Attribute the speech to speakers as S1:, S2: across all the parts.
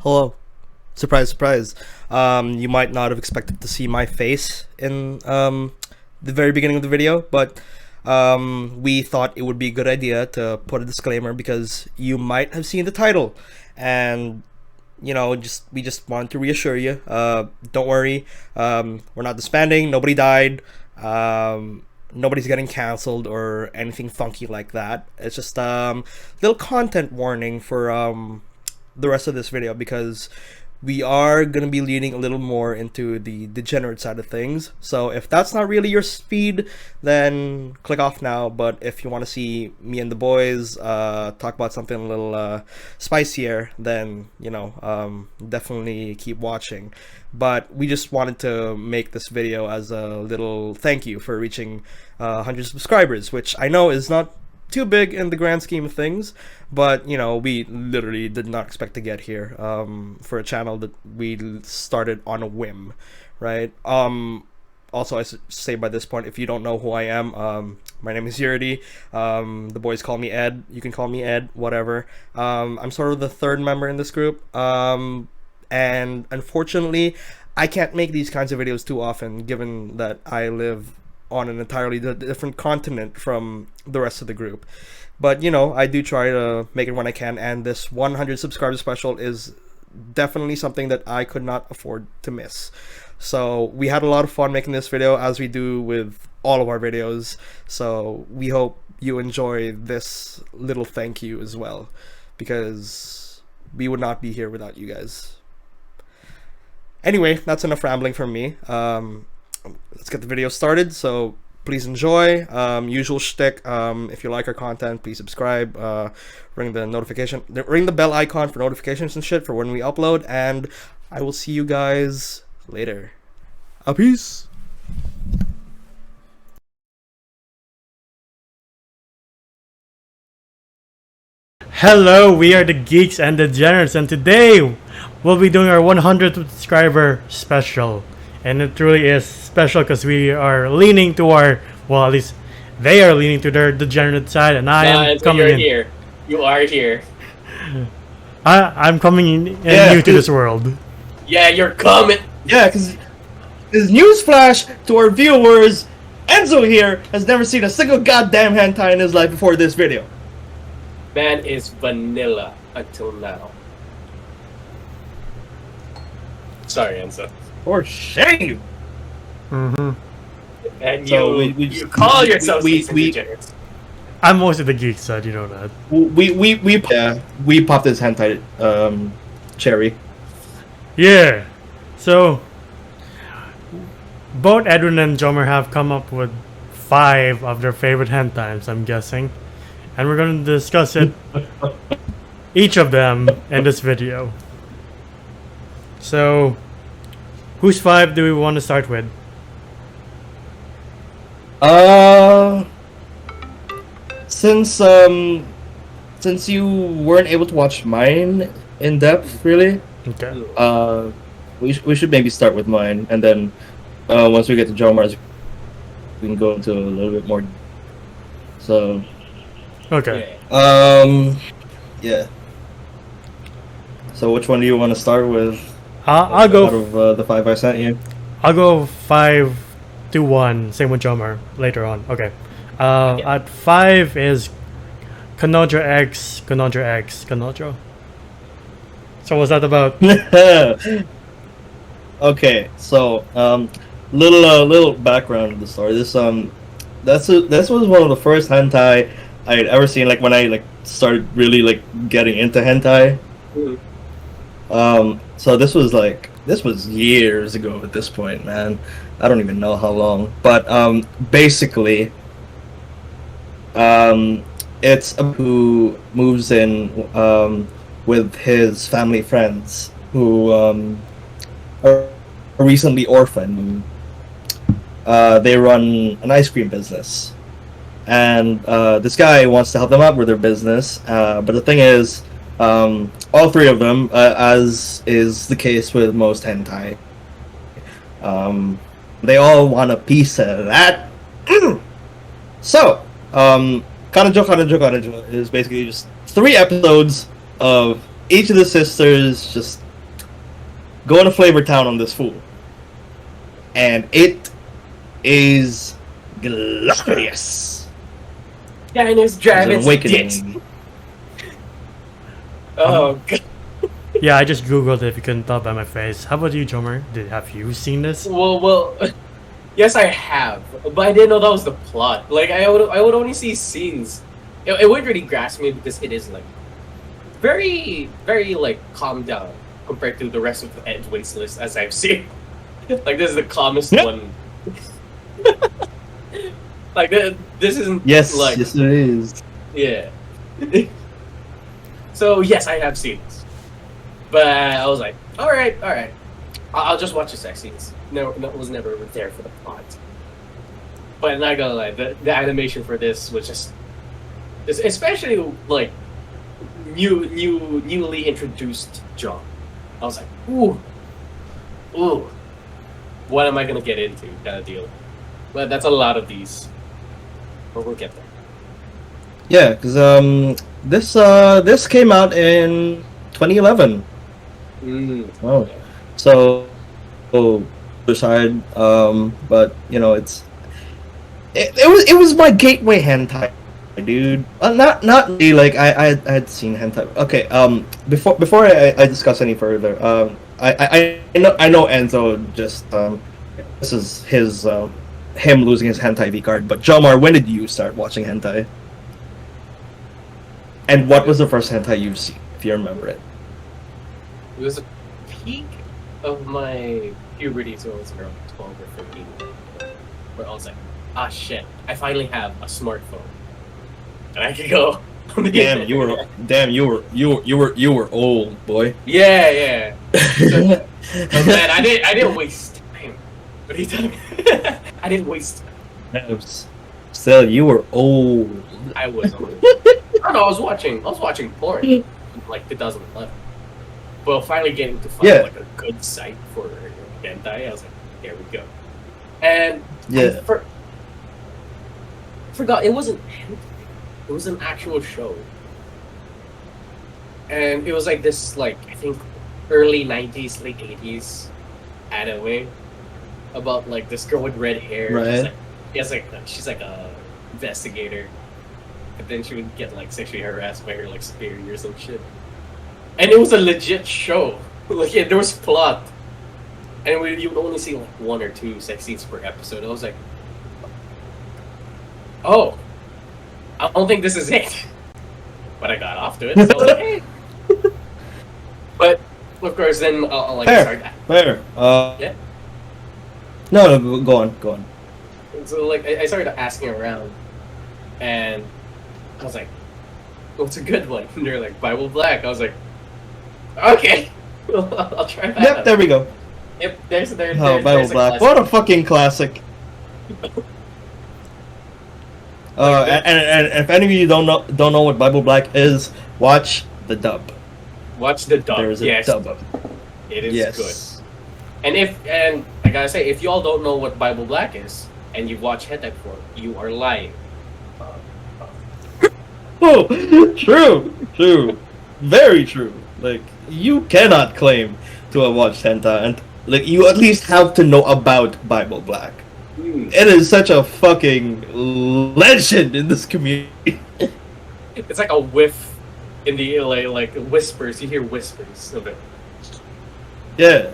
S1: Hello. Surprise, surprise. You might not have expected to see my face in the very beginning of the video, but we thought it would be a good idea to put a disclaimer because you might have seen the title, and we just wanted to reassure you. Don't worry. We're not disbanding. Nobody died. Nobody's getting canceled or anything funky like that. It's just little content warning for the rest of this video because we are going to be leaning a little more into the degenerate side of things. So if that's not really your speed, then click off now. But if you want to see me and the boys talk about something a little spicier, then definitely keep watching. But we just wanted to make this video as a little thank you for reaching 100 subscribers, which I know is not too big in the grand scheme of things, but we literally did not expect to get here for a channel that we started on a whim, right? Also, I should say by this point, if you don't know who I am, my name is Yurdi. The boys call me Ed. You can call me Ed, whatever. I'm sort of the third member in this group, and unfortunately I can't make these kinds of videos too often, given that I live on an entirely different continent from the rest of the group. But I do try to make it when I can, and this 100 subscriber special is definitely something that I could not afford to miss. So we had a lot of fun making this video, as we do with all of our videos, so we hope you enjoy this little thank you as well, because we would not be here without you guys. Anyway, that's enough rambling from me. Let's get the video started, so please enjoy. Usual shtick, if you like our content, please subscribe, ring the bell icon for notifications and shit for when we upload, and I will see you guys later. Peace.
S2: Hello, we are the Geeks and Degenerates, and today we'll be doing our 100 subscriber special. And it really is special because we are leaning to at least they are leaning to their degenerate side, and I am coming in.
S3: Here. You are here.
S2: I'm coming in new to this world.
S3: Yeah, you're coming.
S1: Yeah, because newsflash to our viewers, Enzo here has never seen a single goddamn hentai in his life before this video.
S3: Man is vanilla until now. Sorry, Enzo.
S1: For shame.
S2: Mm-hmm.
S3: And
S1: So
S3: you call yourself degenerates.
S2: I'm mostly the geek side, you know that.
S1: We popped this hentai cherry.
S2: Yeah. So both Edwin and Jomer have come up with 5 of their favorite hentais, I'm guessing, and we're going to discuss it, each of them, in this video. So, whose 5 do we want to start with?
S1: Since you weren't able to watch mine in depth, really,
S2: Okay.
S1: we should maybe start with mine, and then once we get to Jomar's, we can go into a little bit more. So,
S2: Okay.
S1: yeah. So which one do you want to start with?
S2: I'll go.
S1: Out of the 5 I sent you.
S2: I'll go 5 to 1. Same with Jomer later on. Okay. At 5 is Kanodra X, Kanodra X, Kanodra. So what's that about?
S1: Okay, so little background of the story. This was one of the first hentai I had ever seen. Like when I started really getting into hentai. So this was years ago at this point, man. I don't even know how long, but basically, it's a who moves in with his family friends who are recently orphaned. They run an ice cream business, and this guy wants to help them out with their business. But the thing is, all 3 of them, as is the case with most hentai, they all want a piece of that. So, Kanajo is basically just 3 episodes of each of the sisters just Go to Flavor Town on this fool, and it is glorious.
S3: Yeah, and it's
S1: It's
S3: driving
S1: an awakening.
S3: Oh god.
S2: Yeah, I just googled it. If you couldn't tell by my face, how about you, Jomer? Have you seen this?
S3: Well, yes, I have, but I didn't know that was the plot. Like, I would only see scenes. It wouldn't really grasp me because it is like very, very like calmed down compared to the rest of Edwin's list as I've seen. Like, this is the calmest
S1: Yep.
S3: one. Like, this isn't
S1: Yes,
S3: like
S1: yes, it is.
S3: yeah. So yes, I have seen this, but I was like, all right, I'll just watch the sex scenes. No, was never there for the plot. But not gonna lie, the animation for this was just, especially like newly introduced John. I was like, ooh, what am I gonna get into? Kind of deal. But that's a lot of these. But we'll get there.
S1: Yeah, because this came out in 2011. Oh, so other side, but you know it was my gateway hentai, dude. Not really, like I had seen hentai. Okay, before I discuss any further, I know Enzo just this is his him losing his hentai V card. But Jomar, when did you start watching hentai? And what was the first hentai you've seen, if you remember it?
S3: It was a peak of my puberty, so I was around 12 or 13, where I was like, ah shit, I finally have a smartphone. And I can go on the
S1: Damn,
S3: internet.
S1: you were old, boy.
S3: Yeah. So, oh man, I didn't waste time. What are you telling me? I didn't waste time.
S1: Still, you were old.
S3: I was old. I don't know, I was watching porn in like 2011. Well, finally getting to find like a good site for hentai, I was like, there we go. And
S1: Yeah.
S3: I forgot it wasn't hentai. It was an actual show. And it was like this, like, I think early 90s, late 80s anime about like this girl with red hair.
S1: Right.
S3: She's like a investigator. But then she would get like sexually harassed by her like superiors and shit. And it was a legit show. Like, yeah, there was plot. And you would only see like 1 or 2 sex scenes per episode. I was like, oh, I don't think this is it. But I got off to it. So I was like, hey. But of course, then I'll like start.
S1: Fair.
S3: Yeah.
S1: No, go on.
S3: And so like I started asking around, and I was like, "What's a good one?" And they're like, "Bible Black." I was like, "Okay, I'll try that."
S1: Yep, there we go.
S3: Yep, there's
S1: Bible
S3: there's a
S1: Black.
S3: classic.
S1: What a fucking classic. And if any of you don't know what Bible Black is, watch the dub.
S3: Watch the dub.
S1: There is a
S3: Yes,
S1: dub.
S3: it is
S1: Yes.
S3: good. And I gotta say, if y'all don't know what Bible Black is and you've watched hentai before, you are lying.
S1: Oh, true, very true. Like, you cannot claim to have watched hentai, and like you at least have to know about Bible Black. It is such a fucking legend in this community.
S3: It's like a whiff in the like whispers. You hear whispers of it.
S1: Yeah,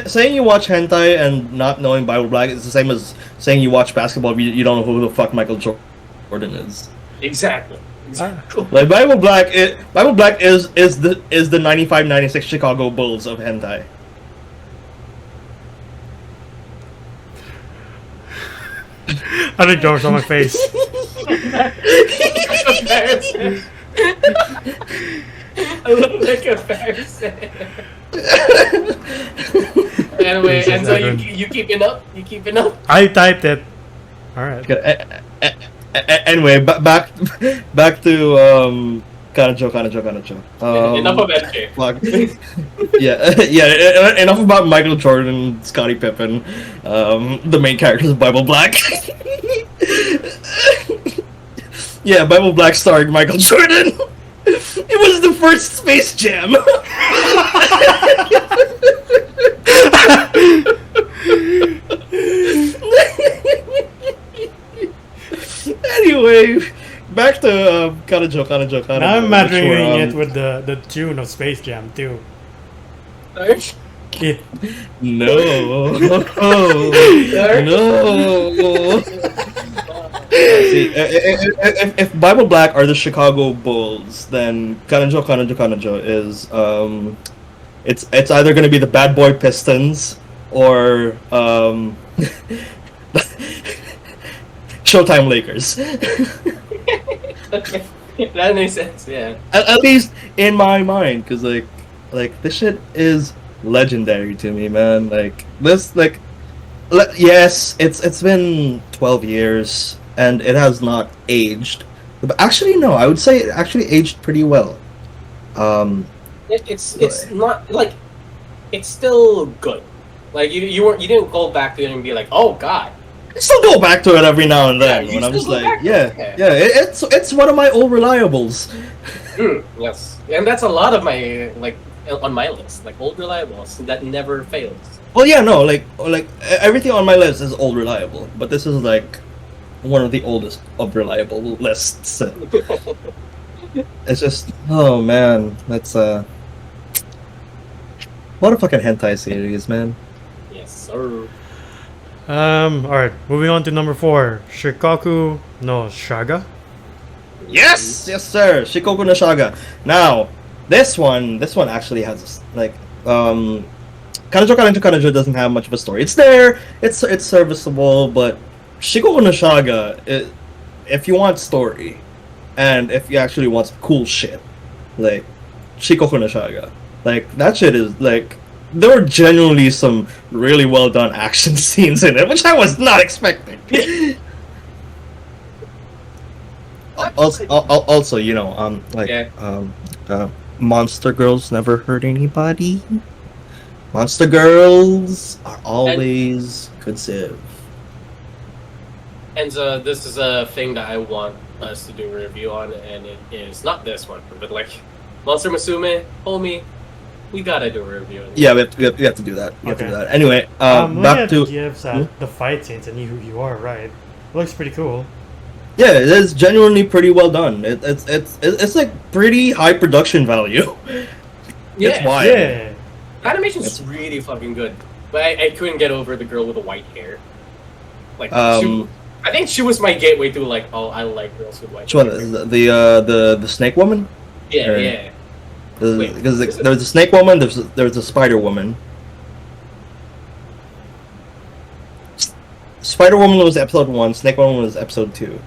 S1: saying you watch hentai and not knowing Bible Black is the same as saying you watch basketball but you don't know who the fuck Michael Jordan is.
S3: Exactly.
S1: Like Bible Black is the 95-96 Chicago Bulls of hentai.
S2: I think Jomer's on my face.
S3: I look like a comparison. Anyway, and so you keeping up? You keeping up?
S2: I typed it. Alright.
S1: Anyway, back to Kanacho.
S3: Enough of that shit.
S1: Yeah. Enough about Michael Jordan, Scottie Pippen, the main characters of Bible Black. Yeah, Bible Black starring Michael Jordan. It was the first Space Jam. Anyway, back to Kanajo.
S2: Now I'm imagining it with the tune of Space Jam too. Yeah.
S1: No. No. See, if Bible Black are the Chicago Bulls, then Kanajo is it's either gonna be the Bad Boy Pistons or Showtime Lakers.
S3: That makes sense. Yeah.
S1: At least in my mind, because like this shit is legendary to me, man. Like this, like yes, it's been 12 years and it has not aged. But actually, no, I would say it actually aged pretty well.
S3: It's not like it's still good. Like you didn't go back to it and be like, oh god.
S1: I still go back to it every now and then
S3: Yeah,
S1: when I'm just
S3: still go
S1: like,
S3: back to
S1: yeah, it's one of my old reliables.
S3: Yes, and that's a lot of my like on my list, like old reliables that never fails.
S1: Well, yeah, no, like everything on my list is old reliable, but this is like one of the oldest of reliable lists. It's just, oh man, that's what a fucking hentai series, man.
S3: Yes, sir.
S2: Alright, moving on to number 4. Shikaku no Shaga.
S1: Yes, yes, sir. Shikoku no Shaga. Now, this one actually has like Kanajo doesn't have much of a story. It's there, it's serviceable, but Shikoku no Shaga, if you want story, and if you actually want some cool shit, like Shikoku no Shaga, like that shit is like there were genuinely some really well done action scenes in it, which I was not expecting. Also, you know, monster girls never hurt anybody. Monster girls are always good civ.
S3: And this is a thing that I want us to do a review on, and it is not this one, but like Monster Musume, homie, we gotta do a review on it.
S1: Yeah, we have to do that. We have to do
S2: Okay.
S1: that. Anyway,
S2: Looking
S1: back
S2: at
S1: to
S2: GIFs at the fight scenes, and you are right. It looks pretty cool.
S1: yeah, it is genuinely pretty well done. It's like pretty high production value. It's wild.
S2: Yeah.
S3: Animation's really fucking good, but I couldn't get over the girl with the white hair. Like, I think she was my gateway to like, oh, I like girls with white
S1: Which one?
S3: hair.
S1: The snake woman?
S3: Yeah,
S1: or-
S3: yeah. Wait,
S1: Because
S3: is it-
S1: there's a snake woman, there's a spider woman. Spider Woman was episode 1, Snake Woman was episode 2.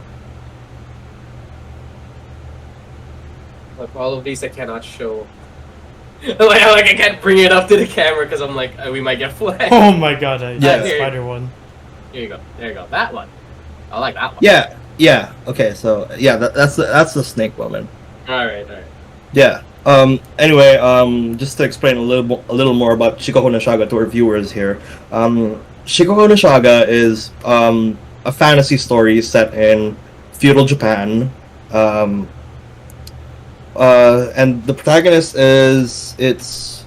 S3: Like all of these, I cannot show. like I can't bring it up to the camera because I'm like, we might get flagged.
S2: Oh my god, I
S1: Yeah.
S2: the spider one.
S3: Here you go. There you go. That one. I like that one.
S1: Yeah. Okay, so yeah, that's the Snake Woman.
S3: All right.
S1: Yeah. Anyway, just to explain a little more about Shikoku no Shaga to our viewers here. Shikoku no Shaga is a fantasy story set in feudal Japan. And the protagonist is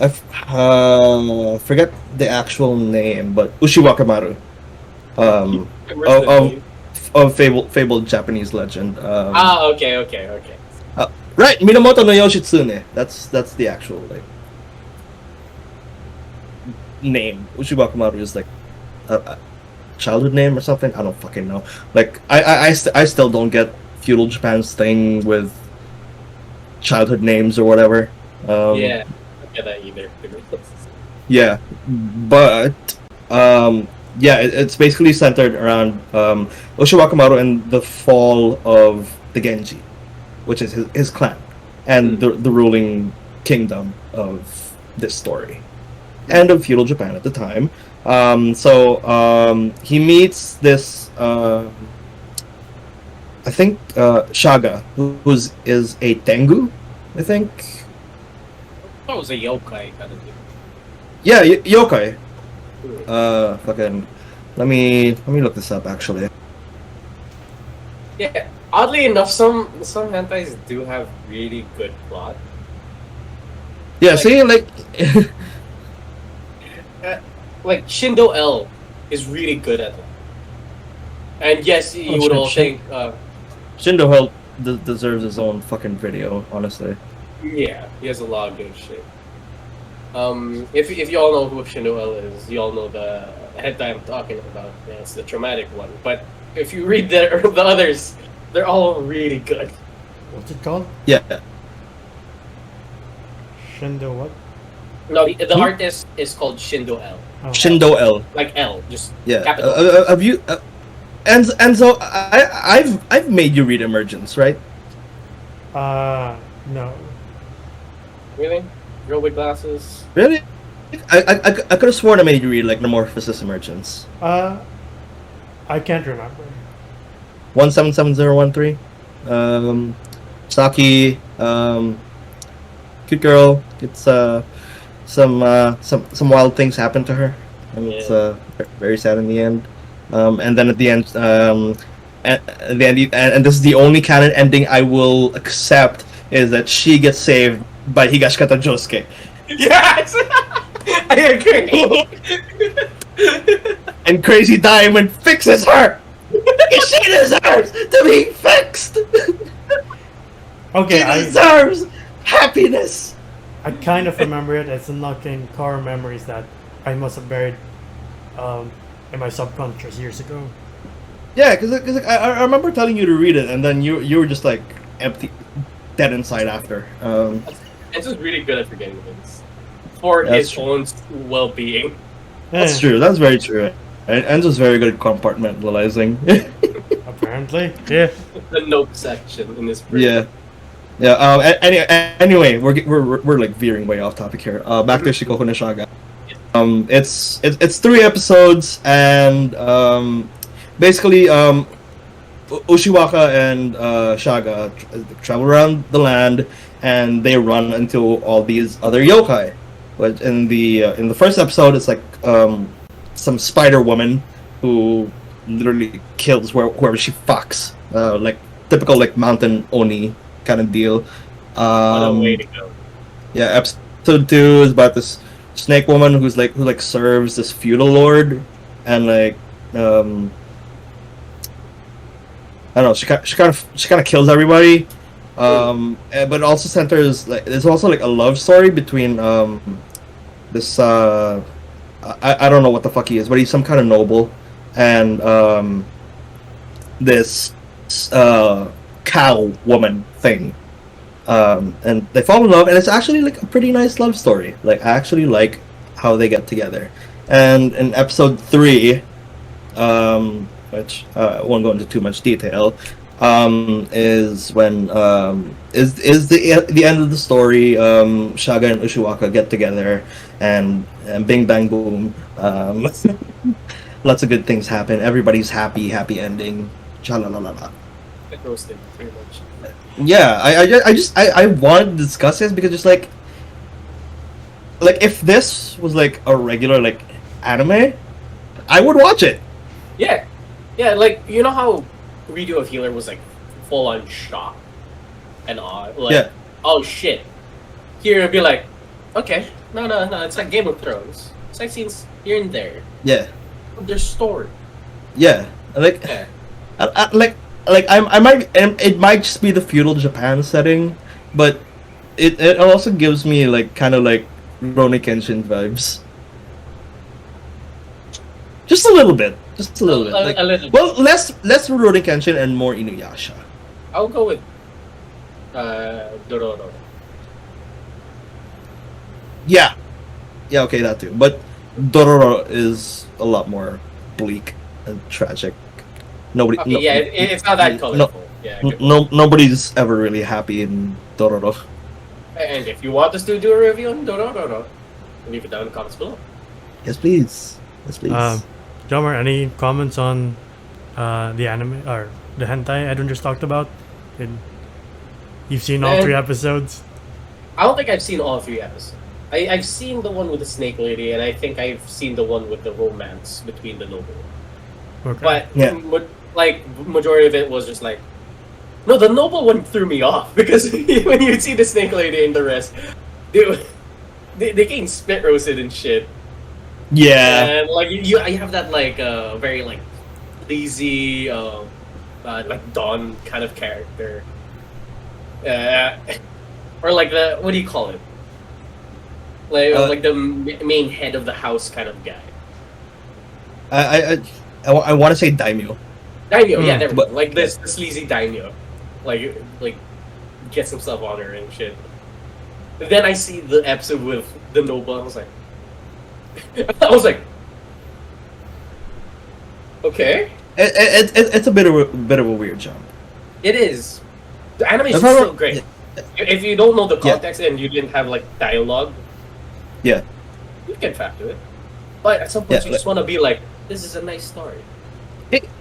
S1: I forget the actual name, but Ushiwakamaru. Of fabled Japanese legend.
S3: Okay.
S1: Right, Minamoto no Yoshitsune. That's the actual like name. Ushiwakamaru is like a childhood name or something. I don't fucking know. Like I still don't get feudal Japan's thing with childhood names or whatever.
S3: Yeah, I don't get that either.
S1: Yeah, but yeah, it's basically centered around Ushiwakamaru and the fall of the Genji, which is his clan, and the ruling kingdom of this story, and of feudal Japan at the time. So he meets this, I think, Shaga, who is a Tengu, I think.
S3: That was a yokai kind of thing.
S1: Yeah, yokai. Fucking. Let me look this up actually.
S3: Yeah, Oddly enough, some hentais do have really good plot.
S4: Yeah,
S3: Like-
S4: see, like
S3: Like Shindo L is really good at that. And yes, you would all think,
S4: Shindo Hell deserves his own fucking video, honestly.
S3: yeah, he has a lot of good shit. If you all know who Shindo L is, you all know the hentai I'm talking about. Yeah, it's the traumatic one. But if you read the others, they're all really good.
S2: What's it called?
S4: Yeah,
S2: Shindo what?
S3: No, the artist is called Shindo L,
S2: Oh.
S4: Shindo L.
S3: like L, just
S4: Yeah.
S3: capital.
S4: Have you? Enzo, I've made you read Emergence, right?
S2: No.
S3: Really? Girl with glasses.
S4: Really? I could have sworn I made you read like Metamorphosis Emergence.
S2: I can't remember.
S4: 177013. Saki, cute girl. It's some wild things happen to her, and it's very sad in the end. And then at the end, and this is the only canon ending I will accept, is that she gets saved by Higashikata Josuke,
S3: Yes, I agree.
S4: and Crazy Diamond fixes her. She deserves to be fixed.
S2: Okay,
S4: She deserves happiness.
S2: I kind of remember it. It's unlocking core memories that I must have buried in my subconscious years ago.
S4: Yeah, because I remember telling you to read it, and then you were just like empty, dead inside after.
S3: It's just really good at forgetting things for
S4: That's
S3: his
S4: true.
S3: own well-being.
S4: That's true. That's very true. And Enzo's very good at compartmentalizing.
S2: Apparently, yeah.
S3: The note section in this. Brain.
S4: Yeah. Yeah. Anyway, we're like veering way off topic here. Back to Shikoku no Shaga. It's 3 episodes, and basically Ushiwaka and Shaga travel around the land, and they run into all these other yokai. But in the first episode, it's like some spider woman who literally kills whoever she fucks, like typical like mountain oni kind of deal.
S3: What a way to go.
S4: Yeah, episode 2 is about this snake woman who serves this feudal lord, and like I don't know, she kind of kills everybody. But it also centers like there's also like a love story between this I don't know what the fuck he is, but he's some kind of noble, and this cow woman thing. And they fall in love, and it's actually like a pretty nice love story. Like I actually like how they get together. And in episode 3, which I won't go into too much detail, is when is the end of the story. Shaga and Ushiwaka get together, and bing bang boom. Lots of good things happen. Everybody's happy ending. Cha la la la la.
S3: Get roasted, pretty much.
S4: Yeah, I wanted to discuss this because just like if this was like a regular like anime, I would watch it.
S3: Yeah, like you know how Radio of Healer was like full on shock and awe. Like,
S4: Yeah.
S3: oh shit. Here it'd be like, okay, no, it's like Game of Thrones. It's like scenes here and there.
S4: Yeah,
S3: There's story.
S4: yeah. Like,
S3: Yeah.
S4: I might, and it might just be the feudal Japan setting, but it also gives me like kind of like Rurouni Kenshin vibes. Just a little bit. Just a little bit. Like,
S3: A little bit.
S4: well, less Rurouni Kenshin and more Inuyasha.
S3: I'll go with Dororo.
S4: Yeah. Yeah, okay, that too. But Dororo is a lot more bleak and tragic. Nobody.
S3: Okay, yeah, it's not that colorful. Yeah. good.
S4: Nobody's ever really happy in Dororo.
S3: And if you want us to do a review on Dororo, leave it down in the comments below.
S4: Yes, please. Yes, please.
S2: Jomar, any comments on the anime or the hentai Edwin just talked about? You've seen all
S3: Man.
S2: 3 episodes?
S3: I don't think I've seen all 3 episodes. I've seen the one with the snake lady, and I think I've seen the one with the romance between the noble.
S2: Okay.
S3: But
S4: Yeah.
S3: like majority of it was just like No, the noble one threw me off because when you see the snake lady and the rest, they they getting spit roasted and shit.
S4: Yeah.
S3: And like you have that like very like lazy like Dawn kind of character, uh, or like the what do you call it? Like the main head of the house kind of guy.
S4: I want to say daimyo.
S3: Daimyo, yeah, there we go.
S4: But-
S3: Like this sleazy daimyo, like gets himself on her and shit. But then I see the episode with the noble. I was like, okay,
S4: It's a bit of a weird jump.
S3: it is. The animation is
S4: If I
S3: still
S4: were-
S3: great. If you don't know the
S4: Yeah.
S3: context and you didn't have like dialogue,
S4: Yeah.
S3: you can factor it. But at some point,
S4: Yeah,
S3: you just want to be like, this is a nice story.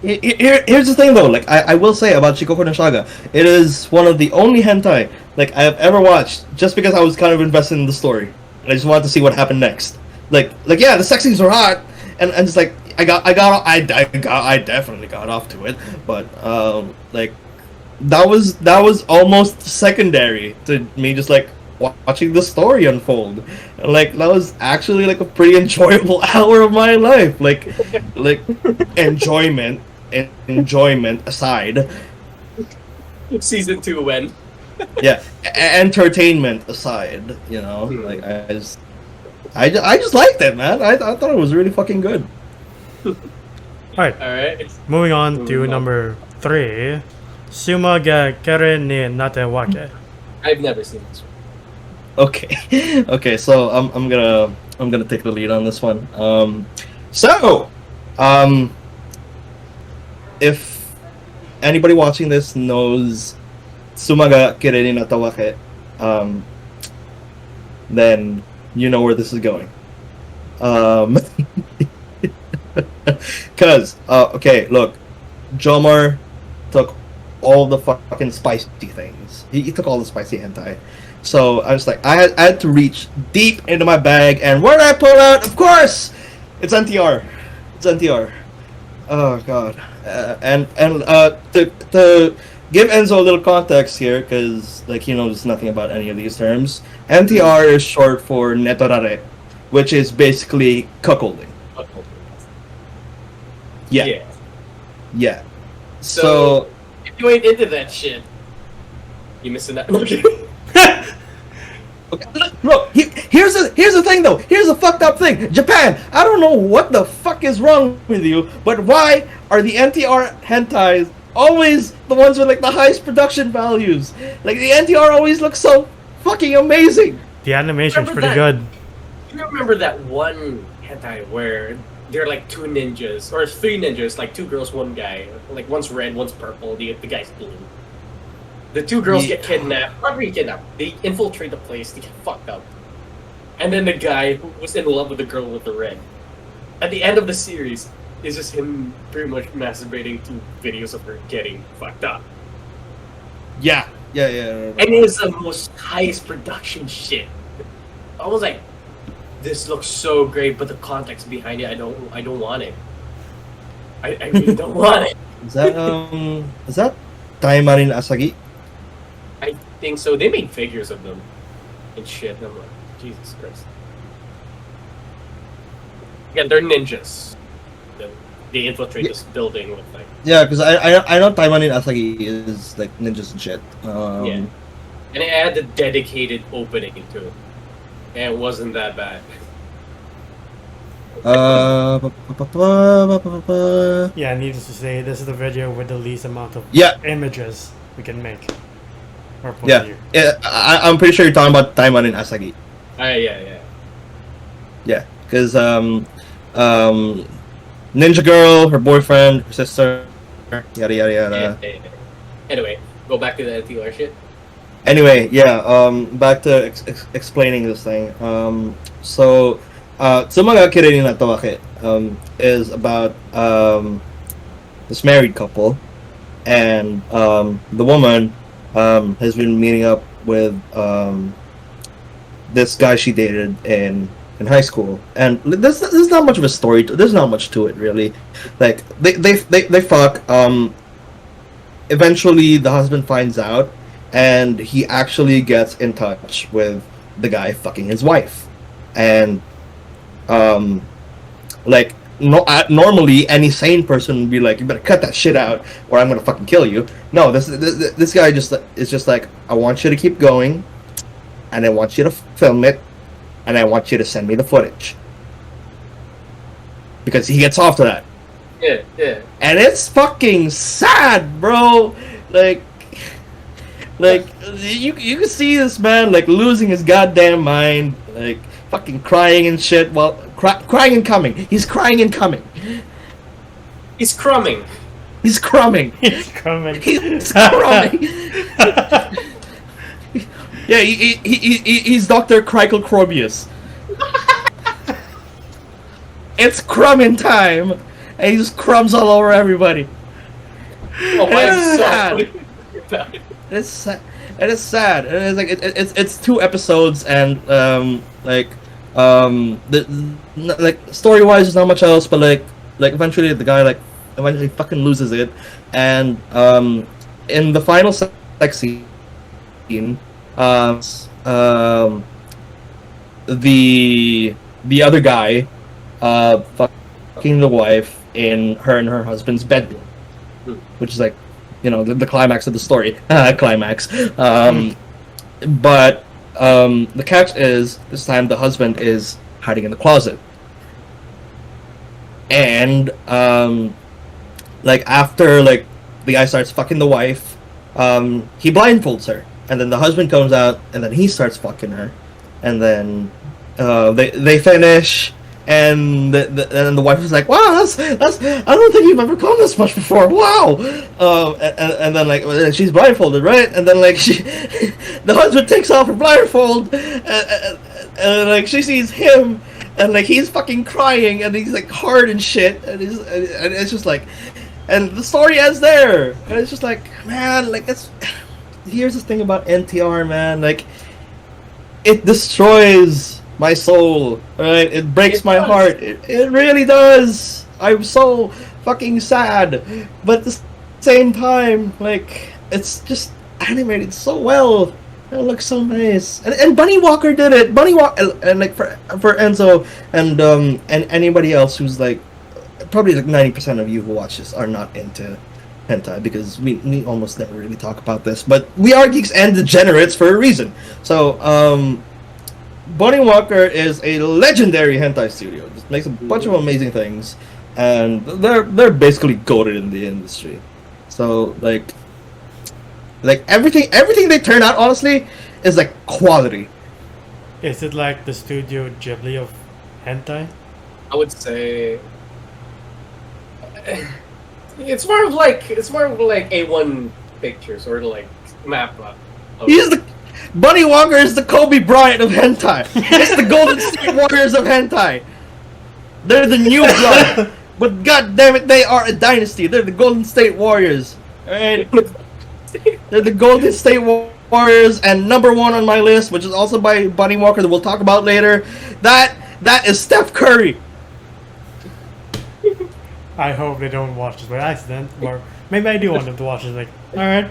S4: Here's the thing though, like I will say about Shikoku no Saga, it is one of the only hentai like I have ever watched just because I was kind of invested in the story. And I just wanted to see what happened next. Like yeah, the sex scenes were hot, and just like I definitely got off to it, but like that was almost secondary to me just like watching the story unfold. And, like that was actually like a pretty enjoyable hour of my life. Like enjoyment aside,
S3: Season 2 when?
S4: yeah, entertainment aside, you know, like I just liked it, man. I thought it was really fucking good.
S2: Alright,
S3: Alright.
S2: moving on to
S3: Moving on.
S2: number 3. Suma ga kere ni natewake.
S3: I've never seen this one.
S4: Okay, okay. So I'm gonna take the lead on this one. If anybody watching this knows Sumaga Kireni Natawake, then you know where this is going. Cause okay, look, Jomar took all the fucking spicy things. He took all the spicy hentai. So I was like, I had to reach deep into my bag, and what did I pull out? Of course, it's NTR. It's NTR. Oh god. And to give Enzo a little context here, because like he knows nothing about any of these terms. NTR is short for netorare, which is basically cuckolding. Yeah. Yeah. So
S3: if you ain't into that shit, you missing out.
S4: look, here's the thing though. Here's the fucked up thing. Japan, I don't know what the fuck is wrong with you, but why are the NTR hentais always the ones with like the highest production values? Like the NTR always looks so fucking amazing.
S2: The animation's
S3: Remember
S2: pretty
S3: that?
S2: good.
S3: You remember that one hentai where they're like two ninjas or three ninjas, like two girls, one guy. Like one's red, one's purple. The guy's blue. The two girls
S4: Yeah.
S3: get kidnapped. Not really kidnapped. They infiltrate the place. They get fucked up. And then the guy who was in love with the girl with the red. At the end of the series, is just him pretty much masturbating to videos of her getting fucked up.
S4: Yeah.
S3: And it's the most highest production shit. I was like, this looks so great, but the context behind it, I don't want it. I really don't want it.
S4: Is that Taimarin Asagi?
S3: I think so. They made figures of them and shit. And I'm like, Jesus Christ. Again, they're ninjas. They infiltrate this building with like
S4: Yeah, because I know Taimarin Asagi is like ninjas and shit.
S3: yeah, and it had a dedicated opening to it, and it wasn't that bad.
S2: Yeah, needless to say, this is the video with the least amount of
S4: Yeah.
S2: images we can make. Or put
S4: Yeah,
S2: here.
S4: I'm pretty sure you're talking about Taimarin Asagi.
S3: Yeah.
S4: Yeah, because Ninja Girl, her boyfriend, her sister, yada yada yada.
S3: Yeah. Anyway, go back to the NTR shit.
S4: Anyway, yeah, back to explaining this thing. So, Tsumaga Kirei ni Natawake is about this married couple, and the woman has been meeting up with this guy she dated in high school, and there's not much of a story. There's not much to it really. Like they fuck. eventually the husband finds out, and he actually gets in touch with the guy fucking his wife, and like no, normally any sane person would be like, you better cut that shit out or I'm gonna fucking kill you. No, this guy just is just like, I want you to keep going, and I want you to film it, and I want you to send me the footage, because he gets off to that.
S3: Yeah.
S4: And it's fucking sad, bro. Like you can see this man like losing his goddamn mind, like fucking crying and shit. Well, crying and coming. He's crying and coming.
S3: He's crumbing.
S4: He's crumbing.
S2: He's coming.
S4: He's crumbing. Yeah, he's Dr. Crikel Crobius. It's crumbing time, and he just crumbs all over everybody.
S3: Oh, I'm so
S4: It's sad. It is sad. And it's like it's 2 episodes, and like story wise, there's not much else. But like eventually the guy eventually fucking loses it, and in the final sex scene, the other guy fucking the wife in her and her husband's bedroom, which is like, you know, the climax of the story. Climax. But the catch is, this time the husband is hiding in the closet. And like after like the guy starts fucking the wife, he blindfolds her, and then the husband comes out, and then he starts fucking her, and then they finish. And the wife is like, wow, that's I don't think you've ever come this much before. Wow. And then like she's blindfolded, right? And then like the husband takes off her blindfold, and like she sees him, and like he's fucking crying, and he's like hard and shit, and it's just like, and the story ends there, and it's just like, man, like here's the thing about NTR, man, like it destroys my soul, right? It breaks my heart. It really does. I'm so fucking sad, but at the same time, like, it's just animated so well. It looks so nice, and Bunny Walker did it. Bunny Walker, and like for Enzo and anybody else who's like, probably like 90% of you who watch this are not into hentai, because we almost never really talk about this, but we are geeks and degenerates for a reason. So Bunny Walker is a legendary hentai studio. Just makes a bunch of amazing things, and they're basically goated in the industry. So like everything they turn out, honestly, is like quality.
S2: Is it like the Studio Ghibli of hentai?
S3: I would say it's more of like A1 Pictures, or like Mappa.
S4: Bunny Walker is the Kobe Bryant of hentai. It's the Golden State Warriors of hentai. They're the new blood, but god damn it, they are a dynasty. They're the Golden State Warriors. Alright? They're the Golden State Warriors, and number 1 on my list, which is also by Bunny Walker that we'll talk about later, that is Steph Curry.
S2: I hope they don't watch this by accident, or maybe I do want them to watch this. Like, all right,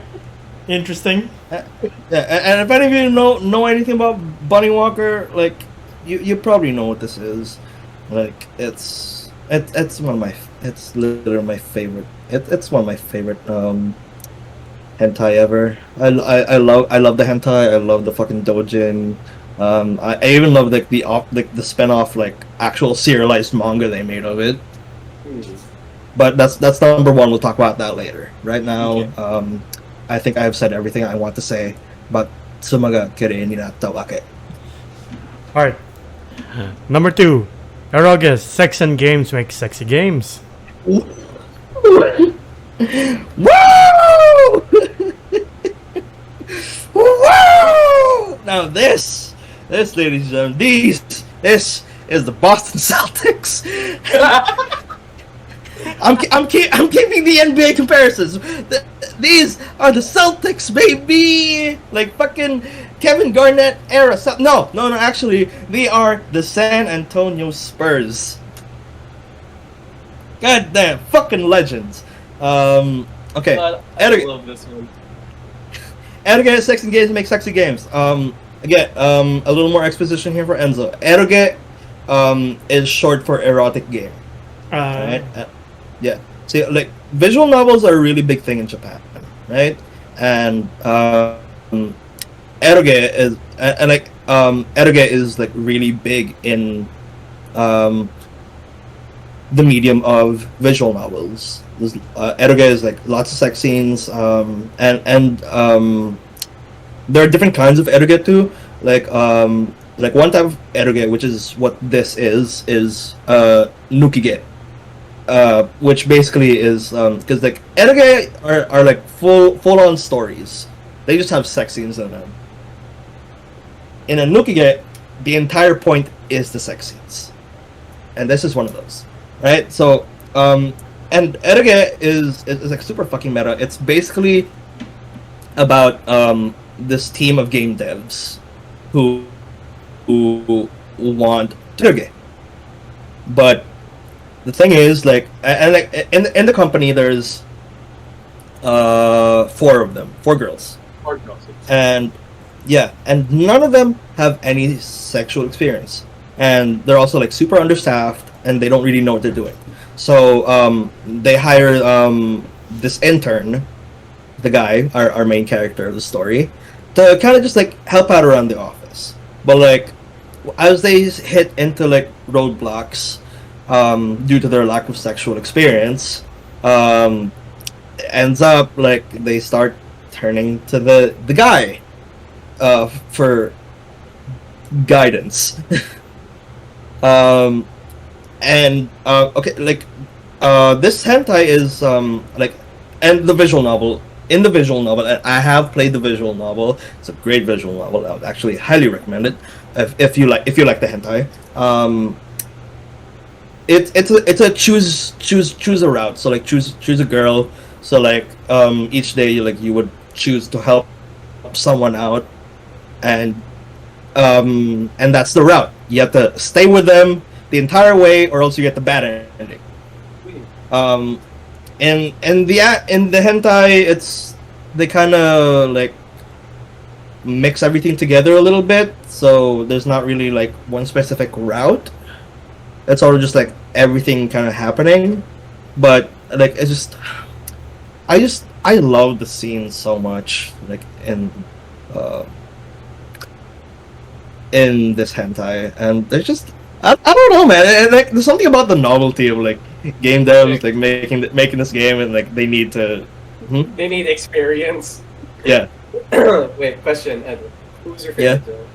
S2: interesting.
S4: Yeah, and if any of you know anything about Bunny Walker, like you probably know what this is. Like it's one of my, it's literally my favorite. It's one of my favorite hentai ever. I love the hentai. I love the fucking doujin. I even love like the spin-off, like actual serialized manga they made of it. But that's number 1. We'll talk about that later. Right now, okay. I think I have said everything I want to say about Sumaga Kirei ni Natawake.
S2: Alright. Number 2. Erogus, sex and games make sexy games.
S4: Woo! Woo! Now this, ladies and gentlemen, this is the Boston Celtics. I'm keeping the NBA comparisons. These are the Celtics, baby. Like fucking Kevin Garnett era. No, actually, they are the San Antonio Spurs. God damn, fucking legends. Okay.
S3: I
S4: Eroge,
S3: love this one.
S4: Eroge, sexy games make sexy games. Again, a little more exposition here for Enzo. Eroge, is short for erotic game. Right? Yeah. See, like visual novels are a really big thing in Japan, right? And eroge is and like eroge is like really big in um the medium of visual novels. Eroge is like lots of sex scenes, and there are different kinds of eroge too. Like one type of eroge, which is what this is nukige, which basically is because like eroge are like full on stories. They just have sex scenes in them. In a nukige, the entire point is the sex scenes, and this is one of those, right? So and eroge is like super fucking meta. It's basically about this team of game devs who want eroge, but the thing is, like, and like in the company, there's four of them, four girls, and yeah, and none of them have any sexual experience, and they're also like super understaffed, and they don't really know what they're doing. So they hire this intern, the guy, our main character of the story, to kind of just like help out around the office. But like as they hit into like roadblocks due to their lack of sexual experience, ends up like they start turning to the guy for guidance. And okay, like this hentai is like, and the visual novel. In the visual novel, and I have played the visual novel. It's a great visual novel. I would actually highly recommend it if you like the hentai. It's a choose a route. So like choose a girl. So like each day you would choose to help someone out, and that's the route. You have to stay with them the entire way, or else you get the bad ending. In the hentai, it's they kind of like mix everything together a little bit, so there's not really like one specific route. It's all just like everything kind of happening, but like I love the scene so much, like in this hentai, and there's just I don't know, man. And, like there's something about the novelty of like game devs like making this game, and like they need to
S3: They need experience.
S4: yeah.
S3: Wait, question, Edward. Who's your favorite girl?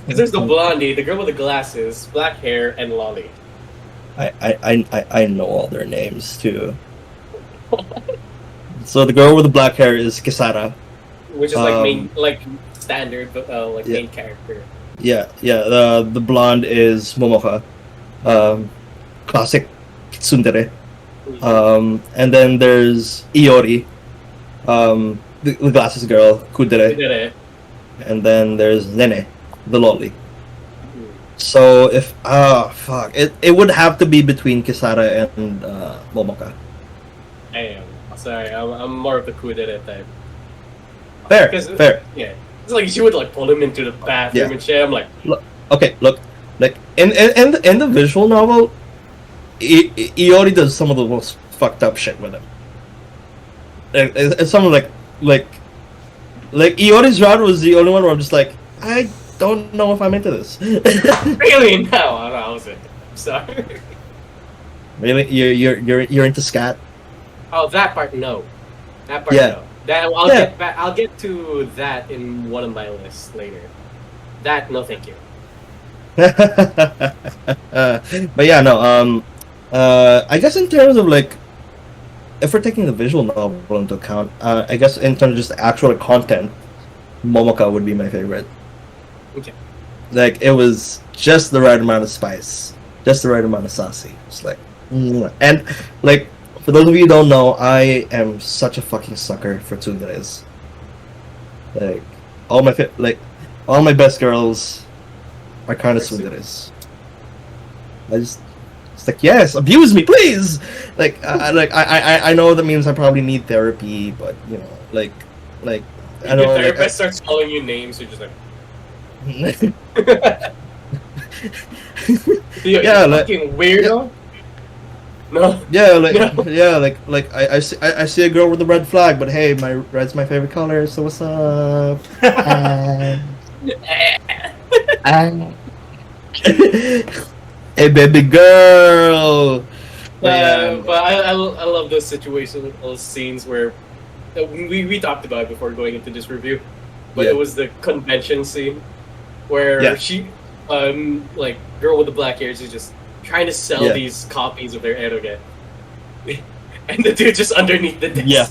S3: Because there's the blondie, the girl with the glasses, black hair, and Lolly.
S4: I know all their names too. So the girl with the black hair is Kisara.
S3: Which is like main, like standard, but like
S4: yeah.
S3: main character.
S4: Yeah. The blonde is Momoka, classic tsundere. And then there's Iori, the glasses girl, Kudere. And then there's Nene, the lolly. So if fuck, it would have to be between Kisara and Momoka.
S3: Damn, sorry, I'm more of the Kudere type.
S4: Fair.
S3: Yeah, it's like she would like pull him into the bathroom and shit. I'm like,
S4: look, like in the visual novel, Iori does some of the most fucked up shit with him. It's something like Iori's route was the only one where I'm just like, I don't know if I'm into this.
S3: really? No, I wasn't. I'm sorry.
S4: Really, you're into scat?
S3: Oh, that part no. That part no. That I'll get to that in one of my lists later. That no, thank you.
S4: But yeah, no. I guess in terms of like, if we're taking the visual novel into account, I guess in terms of just actual content, Momoka would be my favorite.
S3: Okay.
S4: Like it was just the right amount of spice, just the right amount of sassy. It's like, and like for those of you who don't know, I am such a fucking sucker for tsunderes. Like all my best girls are kind of tsunderes. It's like, yes, abuse me, please. I know that means I probably need therapy, but you know, like I
S3: Your
S4: know,
S3: therapist starts calling you names. You're just like,
S4: Yeah,
S3: you
S4: like-
S3: fucking weirdo. No.
S4: yeah, like
S3: No.
S4: yeah, I see a girl with a red flag, but hey, my red's my favorite color, so what's up? Hey, baby girl. But yeah,
S3: But I love those situations, those scenes where we talked about it before going into this review, but
S4: Yeah.
S3: it was the convention scene where
S4: Yeah.
S3: she, like girl with the black hair, is just trying to sell
S4: Yeah.
S3: these copies of their eroge, and the dude just underneath the desk.
S4: Yeah.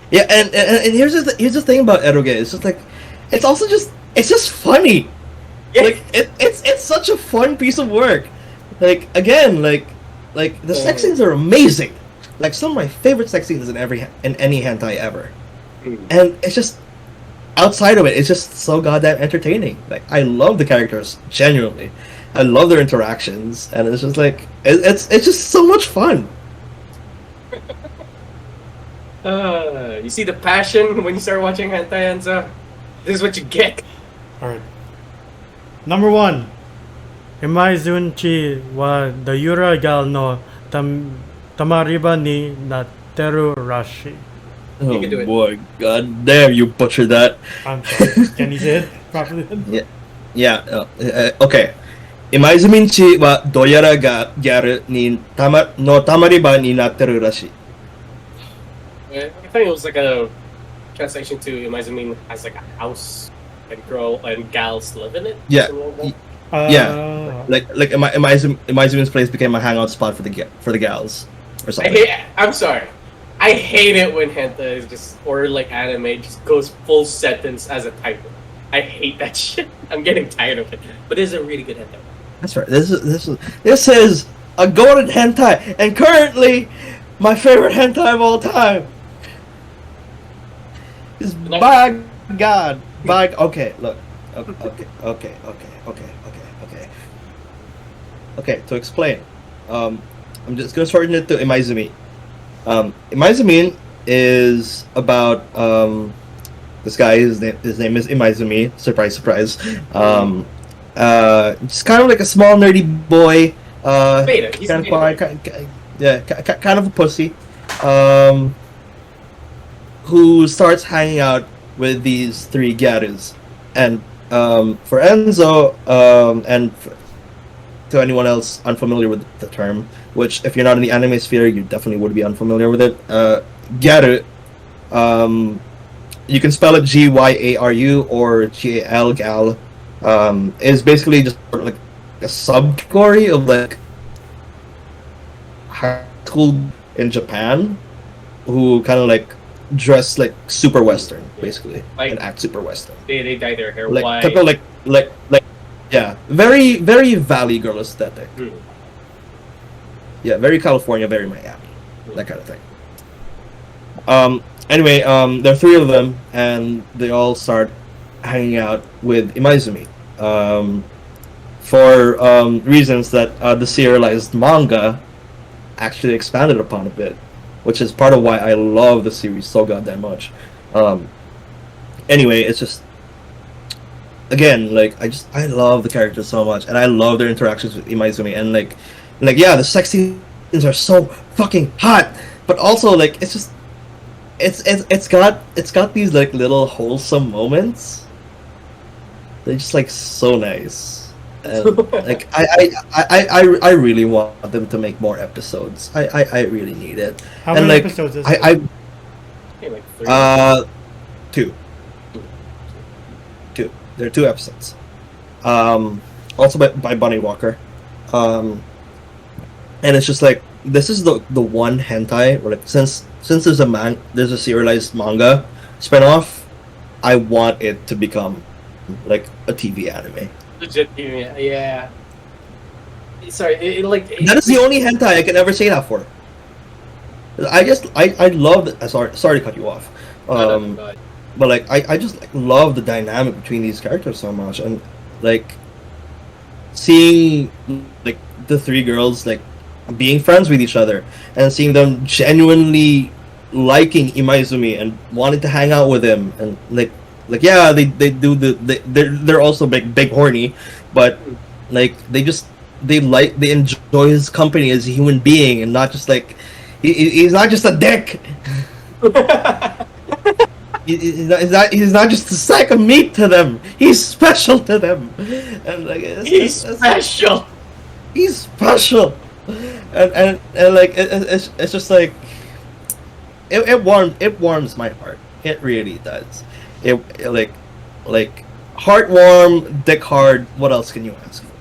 S4: Yeah, and here's the thing about eroge. It's just like, it's also just funny.
S3: Yeah.
S4: Like it's such a fun piece of work. Like again, like the sex scenes are amazing. Like some of my favorite sex scenes in any hentai ever. And it's just outside of it, it's just so goddamn entertaining. Like I love the characters genuinely. I love their interactions, and it's just like it's just so much fun.
S3: You see the passion when you start watching hentai, and this is what you get.
S2: Alright. Number 1. Imaizunchi wa the Yura gal no tamariba ni Nateru Rashi.
S4: Oh
S3: can do it.
S4: boy, god damn, you butchered that.
S2: I'm sorry. Can you say it properly?
S4: Yeah, okay. Imaizuminchi wa doyara ga gyaru ni tamariba ni natteru rashi.
S3: I think it was like a translation to Imaizumin has like a house and girl and gals live in it.
S4: Yeah.
S3: Something like
S4: Yeah. Like Imaizumin's place became a hangout spot for the gals or
S3: that.
S4: something.
S3: I'm sorry. I hate it when hentai is just or like anime just goes full sentence as a title. I hate that shit. I'm getting tired of it. But it is a really good hentai.
S4: That's right. This is a golden hentai, and currently my favorite hentai of all time is by God. Okay, look. Okay, to explain, I'm just gonna shorten it to Imaizumi. Imaizumin is about this guy. His name is Imaizumi. Surprise, surprise. Just kind of like a small nerdy boy.
S3: Beta. He's
S4: Kind
S3: a
S4: of
S3: beta.
S4: quiet, kind of a pussy. Who starts hanging out with these 3 gyarus, and for Enzo, to anyone else unfamiliar with the term, which if you're not in the anime sphere, you definitely would be unfamiliar with it. Gyaru, you can spell it Gyaru or Gal, is basically just sort of like a subcategory of like high school in Japan, who kind of like dress like super Western, basically,
S3: Like-
S4: and act super Western.
S3: They dye their hair
S4: Like
S3: white.
S4: typical like yeah, very very Valley Girl aesthetic.
S3: Hmm.
S4: Yeah, very California, very Miami, that kind of thing. Anyway, there are 3 of them, and they all start hanging out with Imaizumi. For reasons that the serialized manga actually expanded upon a bit, which is part of why I love the series so goddamn much. Anyway, it's just, again, like I love the characters so much, and I love their interactions with Imaizumi, and like yeah, the sex scenes are so fucking hot, but also like it's just it's got these like little wholesome moments. They're just like so nice, and like I really want them to make more episodes. I really need it.
S2: How
S4: And,
S2: many
S4: like,
S2: episodes is
S4: I
S3: Okay, like 3.
S4: 2. There are 2 episodes. Also by Bunny Walker. And it's just like, this is the one hentai where like since there's a serialized manga spinoff, I want it to become like a TV anime.
S3: Legit, yeah. Sorry,
S4: That is the only hentai I can ever say that for. I love it. Sorry to cut you off. But like I just like love the dynamic between these characters so much, and like seeing like the 3 girls like being friends with each other and seeing them genuinely liking Imaizumi and wanting to hang out with him and like yeah they do they're also big horny, but like they enjoy his company as a human being and not just like he's not just a dick. He's not just a sack of meat to them. He's special to them, and like
S3: He's special.
S4: he's special, and like it's just like it warms my heart. It really does. It like heartwarm, dick hard. What else can you ask for?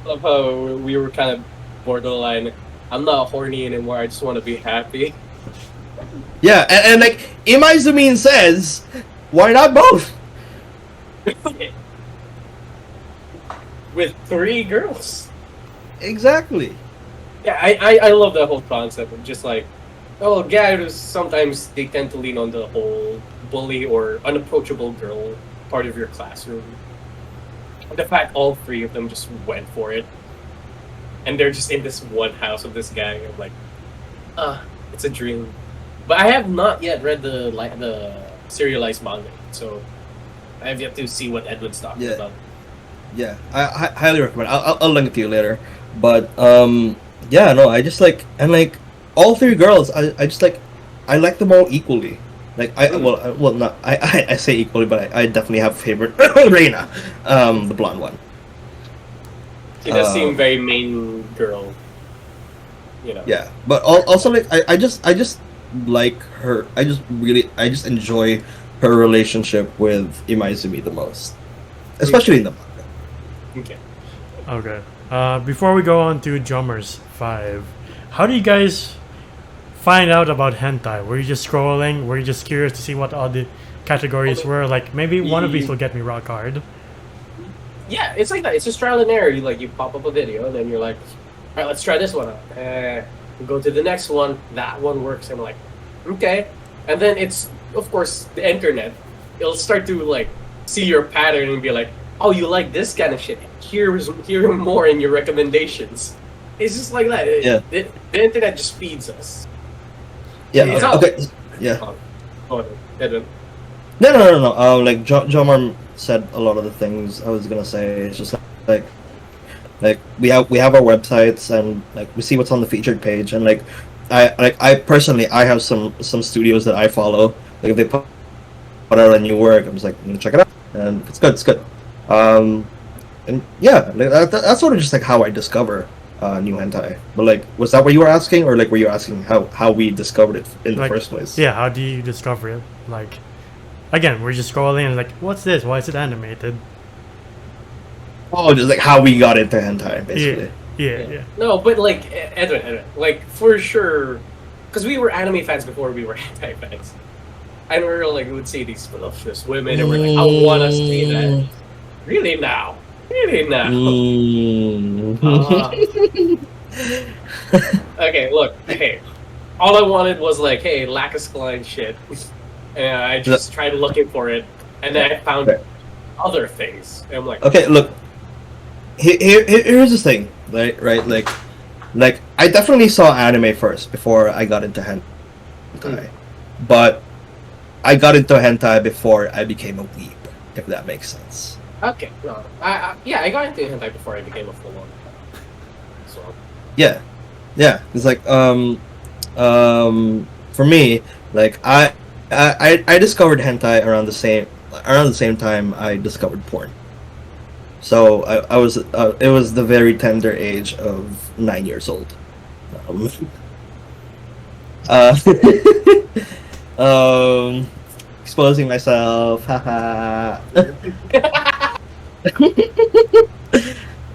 S3: Love how we were kind of borderline. I'm not horny anymore. I just want to be happy.
S4: Yeah, and like Imaizumin says, why not both?
S3: With 3 girls.
S4: Exactly.
S3: Yeah, I love that whole concept of just like, oh, guys, sometimes they tend to lean on the whole bully or unapproachable girl part of your classroom. The fact all 3 of them just went for it, and they're just in this one house with this guy. I'm like, it's a dream. But I have not yet read the serialized manga, so I have yet to see what Edwin's talking about.
S4: Yeah, I highly recommend. I'll link it to you later. But yeah, no, I just like and like all 3 girls. I just like I like them all equally. Like I say equally, but I definitely have a favorite Reina, the blonde one.
S3: She does seem very main girl, you know.
S4: Yeah, but also like I just like her. I just enjoy her relationship with Imaizumi the most, especially in the manga.
S3: Okay.
S2: Okay. Before we go on to Drummers 5, how do you guys find out about hentai? Were you just scrolling? Were you just curious to see what all the categories were? Like maybe one of these will get me rock hard.
S3: Yeah, it's like that. It's just trial and error. You pop up a video, and then you're like, all right, let's try this one out. We go to the next one. That one works. And I'm like, okay. And then it's, of course, the internet. It'll start to like see your pattern and be like, oh, you like this kind of shit. Here more in your recommendations. It's just like that. The internet just feeds us.
S4: Yeah.
S3: It's
S4: Okay. Yeah.
S3: Oh, Edwin.
S4: No. Like Jomar said a lot of the things I was gonna say. It's just like we have our websites and like we see what's on the featured page and like I personally I have some studios that I follow. Like if they put out a new work, I'm just like, I'm gonna check it out, and if it's good. And yeah, like, that's sort of just like how I discover new hentai. But like, was that what you were asking, or like were you asking how we discovered it in the first place?
S2: Yeah, how do you discover it? Like, again, we're just scrolling and like, what's this? Why is it animated?
S4: Oh, just like how we got into hentai, basically.
S2: Yeah.
S3: No, but like Edwin, like for sure, because we were anime fans before we were hentai fans, and we were like, we would see these voluptuous women, and we're like, I want to see that. Really now. Okay, look. Hey, all I wanted was like, hey, Lacus Klein shit, and I just tried looking for it, and then I found other things. And I'm like,
S4: okay, look. Here's the thing, right? Like I definitely saw anime first before I got into hentai, but I got into hentai before I became a weeb, if that makes sense.
S3: Okay, no, I got into hentai before I became a full-on. So
S4: Yeah. It's like for me, like I discovered hentai around the same time I discovered porn. So I was it was the very tender age of 9 years old. Exposing myself, haha.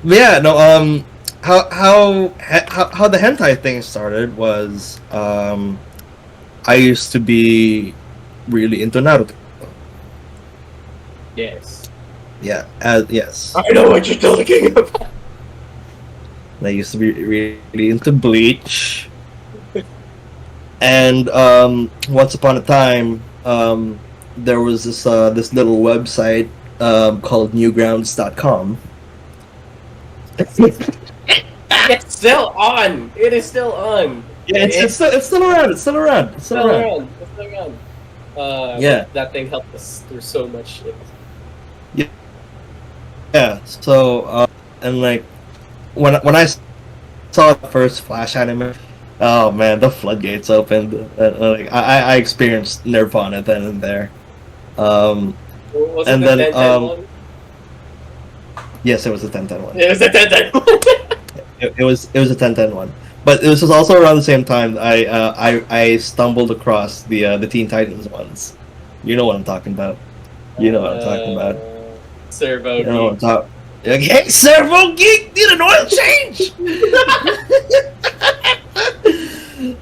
S4: Yeah, no. How the hentai thing started was I used to be really into Naruto.
S3: yes,
S4: Yeah, yes.
S3: I know what you're talking about.
S4: I used to be really into Bleach. And once upon a time, there was this little website called newgrounds.com.
S3: Yes. still on. It is still on.
S4: Yeah, it's still around. It's still around. It's still around.
S3: It's still around.
S4: Yeah.
S3: That thing helped us through so much shit.
S4: Yeah. So and like when I saw the first Flash anime, oh man, the floodgates opened. Like I experienced Nirvana then and there.
S3: Was
S4: And
S3: it
S4: then,
S3: the 10-10 one?
S4: Yes, it was a 10-10 one.
S3: It was the 10-10 one.
S4: It was a 10-10 one. But this was also around the same time I stumbled across the Teen Titans ones. You know what I'm talking about. You know what I'm talking about.
S3: Servo.
S4: You know what I'm talking. Hey, Servo Geek, need an oil change.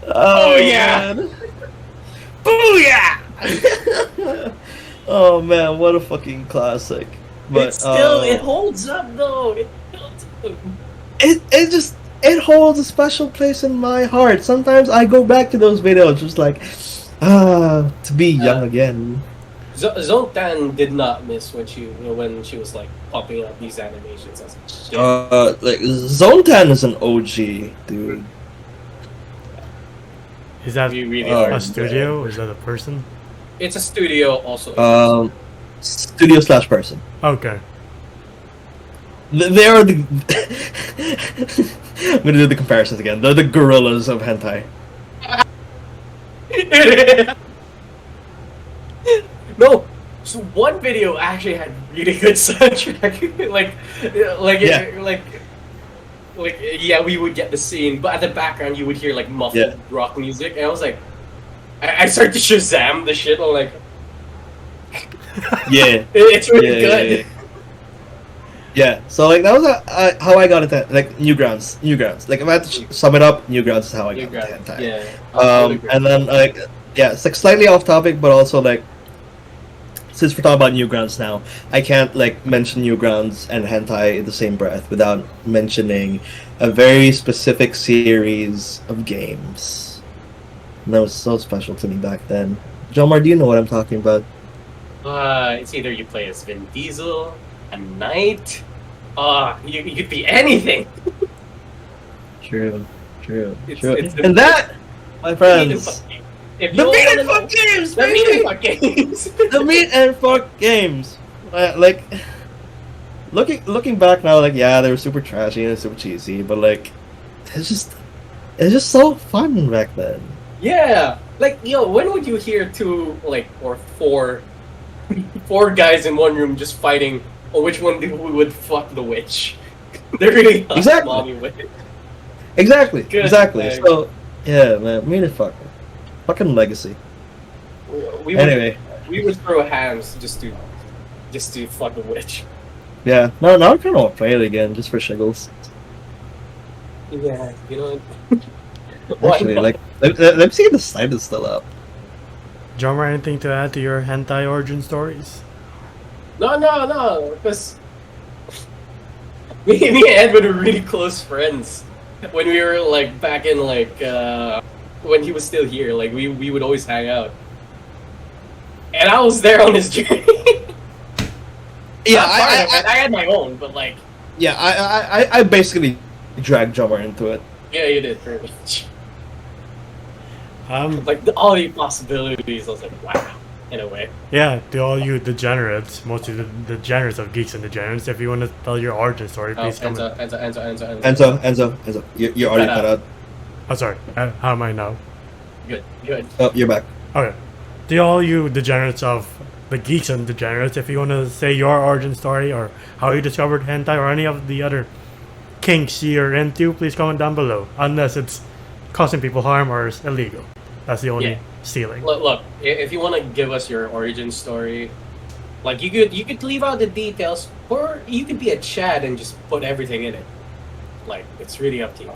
S3: Oh yeah.
S4: man. Booyah! Oh man, what a fucking classic. But
S3: It holds up though. It holds up.
S4: it holds a special place in my heart. Sometimes I go back to those videos just like to be young again.
S3: Zone 10 did not miss when she was like popping up these animations. I was like, shit.
S4: Like Zone 10 is an OG, dude.
S2: Is that
S3: We really
S4: Oh,
S3: are.
S2: a studio? Is that a person?
S3: It's a studio also.
S4: Studio / person.
S2: Okay.
S4: They are the. I'm gonna do the comparisons again. They're the gorillas of hentai.
S3: No, so one video actually had really good soundtrack. Yeah, we would get the scene, but at the background you would hear like muffled rock music, and I was like, I started to Shazam the shit. I'm like,
S4: Yeah.
S3: it's really good.
S4: Yeah, so like that was how I got into like Newgrounds. Like if I had to sum it up, Newgrounds is how I got into hentai.
S3: Yeah.
S4: And then like it's like slightly off topic, but also like since we're talking about Newgrounds now, I can't like mention Newgrounds and hentai in the same breath without mentioning a very specific series of games. And that was so special to me back then. Jomar, do you know what I'm talking about?
S3: It's either you play as Vin Diesel, a knight. You could be anything.
S4: True.
S3: It's
S4: And that, my friends,
S3: If
S4: the
S3: you
S4: meat
S3: wanna
S4: and
S3: know-
S4: fuck games,
S3: The meat
S4: baby!
S3: and fuck games.
S4: The meat and fuck games. Like, looking back now, like yeah, they were super trashy and super cheesy, but like, it's just so fun back then.
S3: Yeah, like when would you hear two or four guys in one room just fighting on which one would fuck the witch? They're really not
S4: Exactly.
S3: mommy witch.
S4: Exactly.
S3: Good
S4: Exactly.
S3: thing.
S4: So yeah, man, meat and fucking legacy.
S3: We
S4: Anyway,
S3: we would throw hands just to fuck the witch.
S4: yeah. No, now I kind of want to play it again just for shiggles.
S3: Yeah, you know. Why
S4: Actually,
S3: not?
S4: like, let's see if the site is still up.
S2: Jomar, anything to add to your hentai origin stories?
S3: No, because me and Edwin were really close friends when we were like back in when he was still here. Like we would always hang out, and I was there on his journey.
S4: Yeah,
S3: Not part of it. I had my own, but like
S4: yeah, I basically dragged Jomar into it.
S3: yeah, you did pretty much.
S2: Um,
S3: Like all the possibilities, I was like, wow, in a way.
S2: yeah, to all you degenerates, mostly the degenerates of geeks and degenerates, if you want to tell your origin story, please come.
S4: Enzo, you're already cut out.
S2: Oh, sorry. How am I now?
S3: Good.
S4: Oh, you're back.
S2: Okay. To all you degenerates of the geeks and degenerates, if you want to say your origin story or how you discovered hentai or any of the other kinks you're into, please comment down below. Unless it's causing people harm or is illegal. That's the only
S3: Yeah.
S2: stealing.
S3: Look, if you want to give us your origin story, like you could leave out the details, or you could be a Chad and just put everything in it. Like it's really up to you.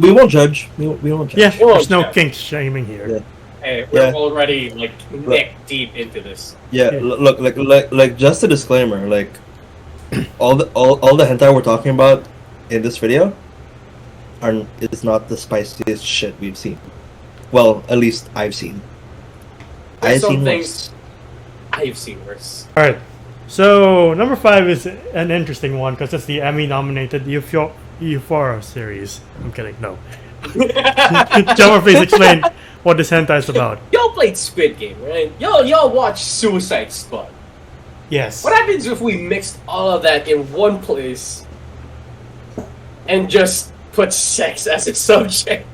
S4: We won't judge. We won't judge.
S2: Yeah,
S3: Well,
S2: there's no
S3: yeah.
S2: kink shaming here.
S4: Yeah.
S3: Hey, we're
S4: Yeah.
S3: already like neck deep into this.
S4: Yeah,
S2: Yeah.
S4: look, like, just a disclaimer, like, all the hentai we're talking about in this video is not the spiciest shit we've seen. Well, at least I've seen.
S3: There's
S4: I've
S3: some
S4: seen
S3: things I've seen worse.
S2: Alright, so number 5 is an interesting one because it's the Emmy nominated. Euphora series. I'm kidding. No. Jumper, please explain what this hentai is about.
S3: Y'all played Squid Game, right? Y'all watched Suicide Squad.
S2: Yes.
S3: What happens if we mixed all of that in one place and just put sex as a subject?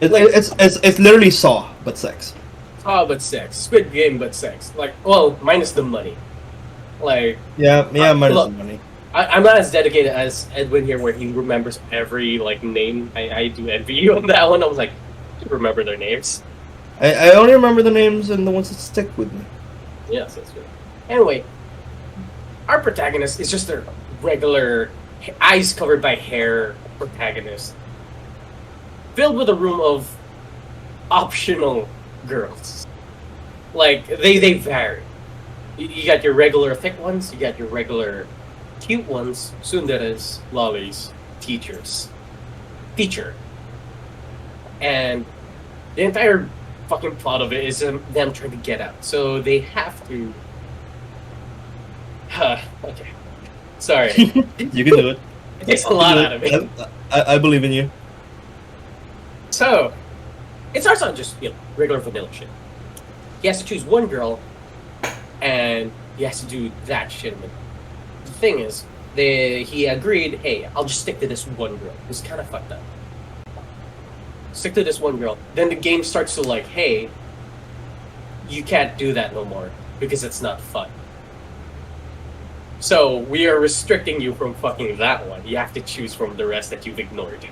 S4: It's literally Saw, but sex.
S3: Oh, but sex. Squid Game, but sex. Like, well, minus the money. Like,
S4: Yeah, minus
S3: look,
S4: the money.
S3: I'm not as dedicated as Edwin here, where he remembers every like name. I do envy you on that one. I was like, I remember their names.
S4: I only remember the names and the ones that stick with me.
S3: Yes, that's good. Anyway, our protagonist is just a regular, eyes covered by hair protagonist, filled with a room of optional girls. Like they vary. You got your regular thick ones, you got your regular cute ones, sundaras, lollies, teacher, and the entire fucking plot of it is them trying to get out. So they have to. Okay, sorry.
S4: You can do it.
S3: It takes a lot out of me.
S4: I believe in you.
S3: So it starts on just regular vanilla shit. He has to choose one girl, and he has to do that shit. The thing is, he agreed, hey, I'll just stick to this one girl. It's kind of fucked up. Stick to this one girl. Then the game starts to like, hey, you can't do that no more because it's not fun. So we are restricting you from fucking that one. You have to choose from the rest that you've ignored.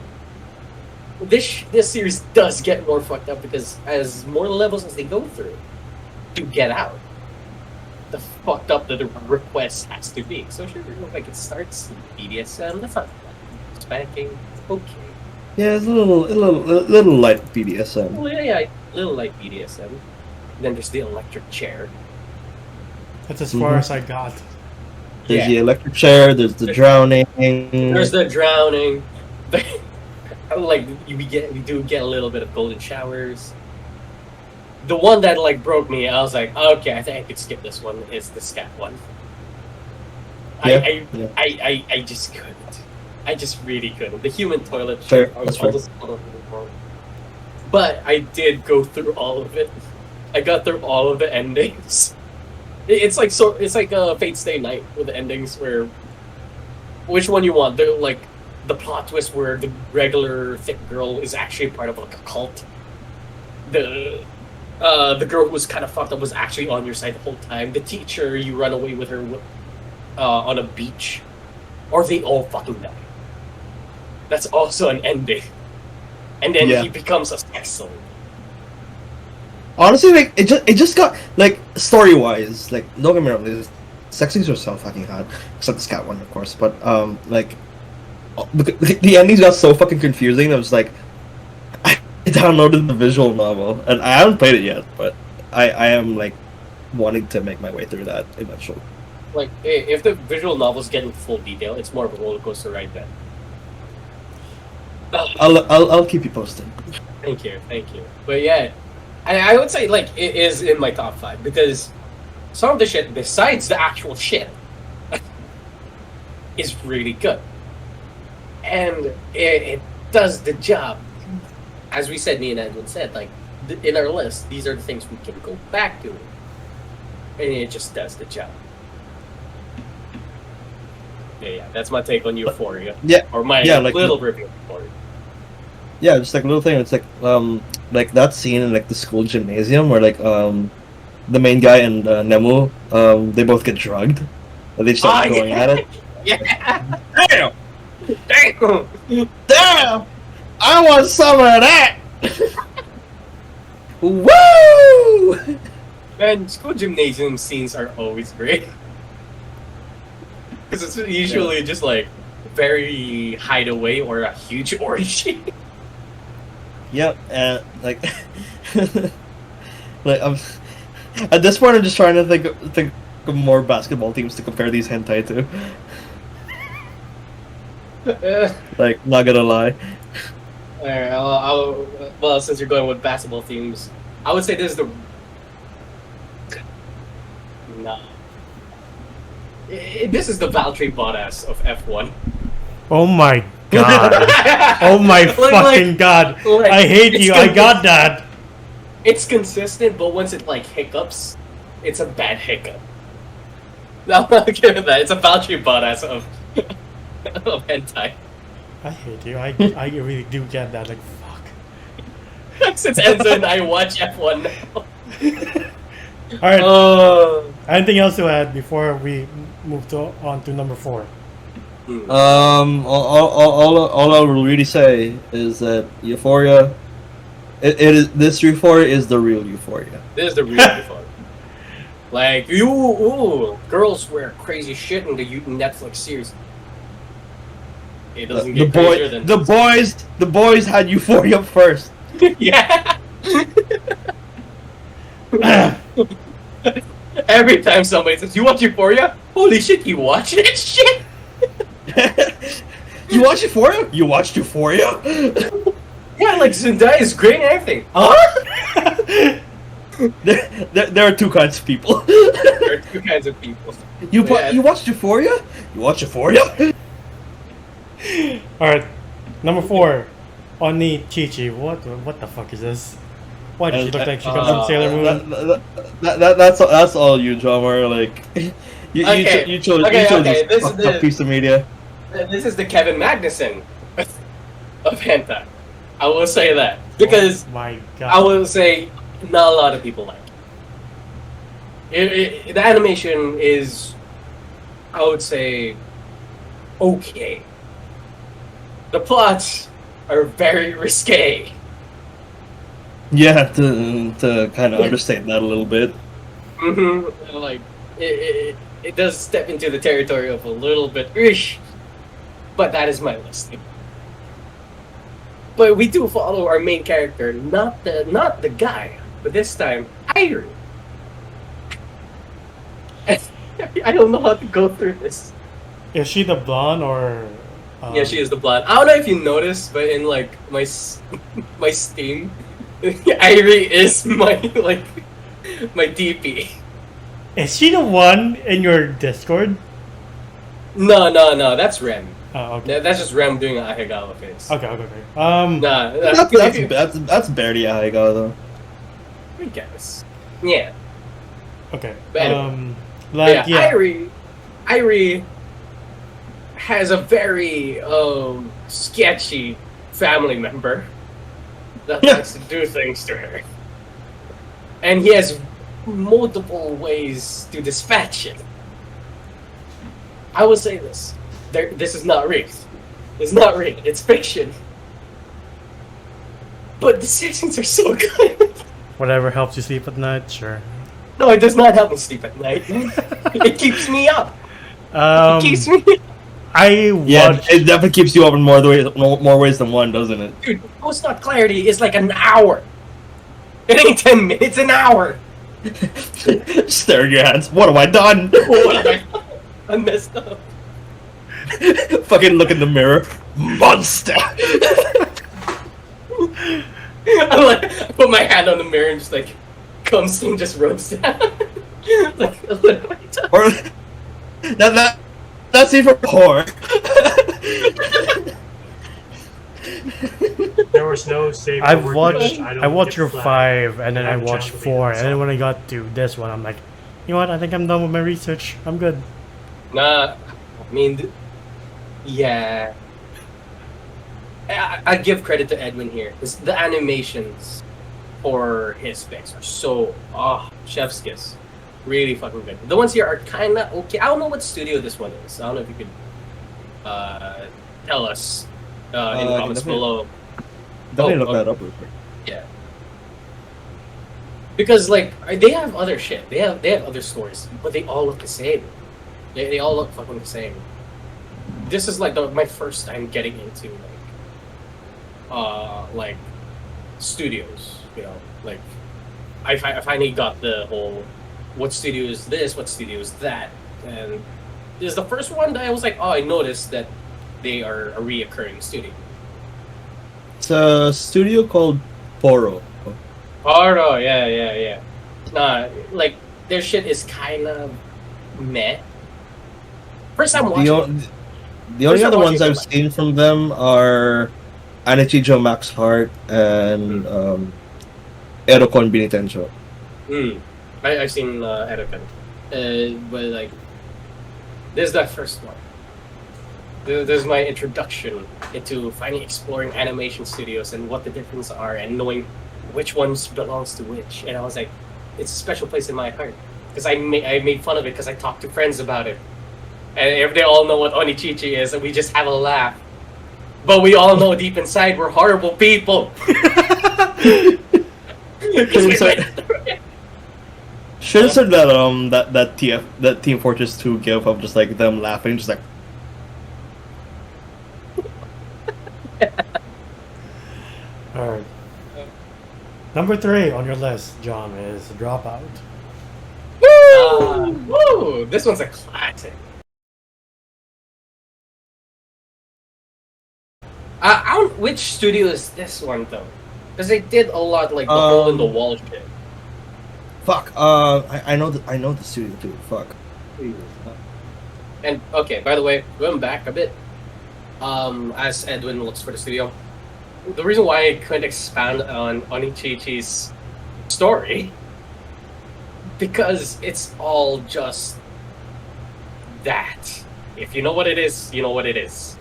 S3: This series does get more fucked up because as more levels as they go through to get out, the fucked up that the request has to be. So sure, like it starts BDSM, that's not bad. Spanking, okay.
S4: Yeah, it's a little light BDSM.
S3: Well, yeah, little like BDSM. Then there's the electric chair.
S2: That's as far as I got.
S4: There's the electric chair. There's the drowning.
S3: There's the drowning. Like we do get a little bit of golden showers. The one that like broke me, I was like, okay, I think I could skip this one. Is the scat one? I just couldn't. I just really couldn't. The human toilet.
S4: Fair, that's fair.
S3: But I did go through all of it. I got through all of the endings. It's like a Fate Stay Night with the endings where which one you want? The plot twist where the regular thick girl is actually part of like a cult. The girl who was kind of fucked up was actually on your side the whole time. The teacher, you run away with her on a beach, or they all fucking die. That's also an ending, and then he becomes a sex soul.
S4: Honestly, like it just got like story wise, like don't get me wrong, the sex scenes are so fucking hot, except the scat one, of course. But like the endings got so fucking confusing. I was like, I downloaded the visual novel, and I haven't played it yet, but I am like wanting to make my way through that eventually.
S3: Like if the visual novel's getting full detail, it's more of a roller coaster ride then.
S4: I'll keep you posted.
S3: Thank you. But yeah, I would say like it is in my top 5 because some of the shit besides the actual shit is really good, and it does the job. As we said, me and Edwin said, like in our list, these are the things we can go back to, and it just does the job. Yeah, that's my take on Euphoria.
S4: Yeah,
S3: or my
S4: like,
S3: little review of Euphoria.
S4: Yeah, just like a little thing. It's like that scene in like the school gymnasium where like the main guy and Nemu they both get drugged. And they start going at it.
S3: Yeah.
S4: Damn! I want some of that. Woo!
S3: Man, school gymnasium scenes are always great. Because it's usually just like very hideaway or a huge orgy.
S4: Yep, and like, like at this point, I'm just trying to think of more basketball teams to compare these hentai to. Like, not gonna lie.
S3: Alright, well, since you're going with basketball teams, I would say this is the. No. This is the Valtteri Bottas of F1.
S2: Oh my god. Oh my fucking god.
S3: like,
S2: I hate
S3: it's
S2: you. I got that.
S3: It's consistent, but once it like hiccups, it's a bad hiccup. No, I'm not giving that. It's a Valtteri Bottas of hentai.
S2: I hate you. I really do get that. Like, fuck.
S3: Since Enzo and I watch F1 now.
S2: Alright. Anything else to add before we move on to number 4?
S4: All I will really say is that Euphoria, this Euphoria is the real Euphoria.
S3: This is the real Euphoria. Like, girls wear crazy shit in the Netflix series. It doesn't get crazier than
S4: the boys had Euphoria first.
S3: yeah. Every time somebody says, "You watch Euphoria?" Holy shit, you watch that shit?
S4: You watch Euphoria? You watched Euphoria?
S3: Yeah, like Zendaya is great and everything. Huh?
S4: There are two kinds of people.
S3: There are two kinds of people.
S4: You watched Euphoria? You watch Euphoria?
S2: Alright. Number 4. Oni Chichi. What the fuck is this? Why does she look like she comes from Sailor Moon?
S4: That's all you, drummer. Like you chose this fucked up piece of media.
S3: This is the Kevin Magnuson of hentai. I will say that because
S2: my god,
S3: I will say not a lot of people like it. The animation is, I would say, okay. The plots are very risque.
S4: Yeah, to kind of understand that a little bit.
S3: Mm-hmm. Like it does step into the territory of a little bit ish, but that is my list. But we do follow our main character, not the guy, but this time Irie. I don't know how to go through this.
S2: is she the blonde or?
S3: Yeah, she is the blonde. I don't know if you noticed, but in like my Steam, Irie is my my DP.
S2: Is she the one in your Discord?
S3: No, that's Rem.
S2: Oh, okay.
S3: That's just Rem doing an Ahigawa face.
S2: Okay.
S3: Nah,
S4: That's barely Aiga though.
S3: I guess. Yeah.
S2: Okay.
S3: But anyway.
S2: Like yeah.
S3: Irie has a very sketchy family member that likes to do things to her, and he has multiple ways to dispatch it. I will say this: this is not real. It's not real. It's fiction. But the sessions are so good.
S2: Whatever helps you sleep at night, sure.
S3: No, it does not help me sleep at night. It keeps me up. It keeps me.
S4: Yeah, it definitely keeps you up in more ways than one, doesn't it?
S3: Dude, post-nut clarity is like an hour. It ain't 10 minutes, an hour.
S4: Stare at your hands. What have I done?
S3: I messed up.
S4: Fucking look in the mirror. Monster!
S3: I put my hand on the mirror and just like, cum steam just rose down. Like, what have I done?
S4: Or, that's even poor.
S5: There was no save.
S2: I watched your 5 and then I watched 4 and then when I got to this one I'm like, you know what, I think I'm done with my research. I'm good.
S3: Nah, I mean, yeah. I give credit to Edwin here. The animations for his specs are so, chef's kiss. Really fucking good. The ones here are kinda okay. I don't know what studio this one is. I don't know if you could tell us in the comments below.
S4: Definitely look that up real quick.
S3: Yeah. Because like they have other shit. They have other stories, but they all look the same. They all look fucking the same. This is like my first time getting into like studios. You know, like I finally got the whole what studio is this, what studio is that, and this is the first one that I was like, I noticed that they are a reoccurring studio.
S4: It's a studio called Poro.
S3: Poro, yeah. Nah, like their shit is kind of meh. First time
S4: The,
S3: watching.
S4: o- the only
S3: First time
S4: other ones
S3: watching
S4: I've
S3: it,
S4: seen from them are Anichijo Max Heart and Erokon Binitencho.
S3: I've seen Erokan. But like, this is that first one. This is my introduction into finally exploring animation studios and what the differences are and knowing which ones belongs to which. And I was like, it's a special place in my heart because I made fun of it because I talked to friends about it, and if they all know what Onichichi is, and we just have a laugh. But we all know deep inside we're horrible people.
S4: Should have said that that Team Fortress 2 gif of just like them laughing, just like
S2: Alright. Number 3 on your list, John, is Dropout.
S3: Woo! This one's a classic. I don't. Which studio is this one though? Because they did a lot like the hole in the wall shit.
S4: fuck. I know the studio too. Fuck.
S3: And okay, by the way, going back a bit, as Edwin looks for the studio, the reason why I couldn't expand on Onichichi's story, because it's all just that. If you know what it is, you know what it is.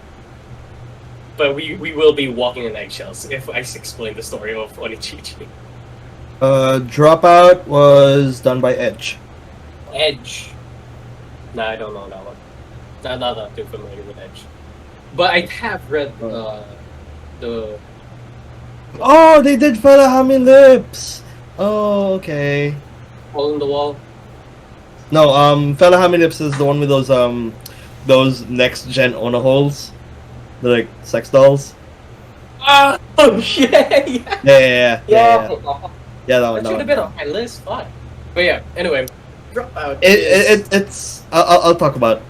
S3: But we will be walking in eggshells if I explain the story of Onichichi.
S4: Dropout was done by Edge.
S3: Edge. Nah, I don't know that one. Not too familiar with Edge. But I have read the.
S4: Oh, they did Felahami Lips. Oh, okay.
S3: Hole in the wall.
S4: No, Felahami Lips is the one with those next gen Ona holes. They're like sex dolls.
S3: Oh yeah, yeah.
S4: Yeah.
S3: Yeah,
S4: That one.
S3: that should have been on my list. Fuck. But yeah. Anyway, Dropout.
S4: It's. I'll talk about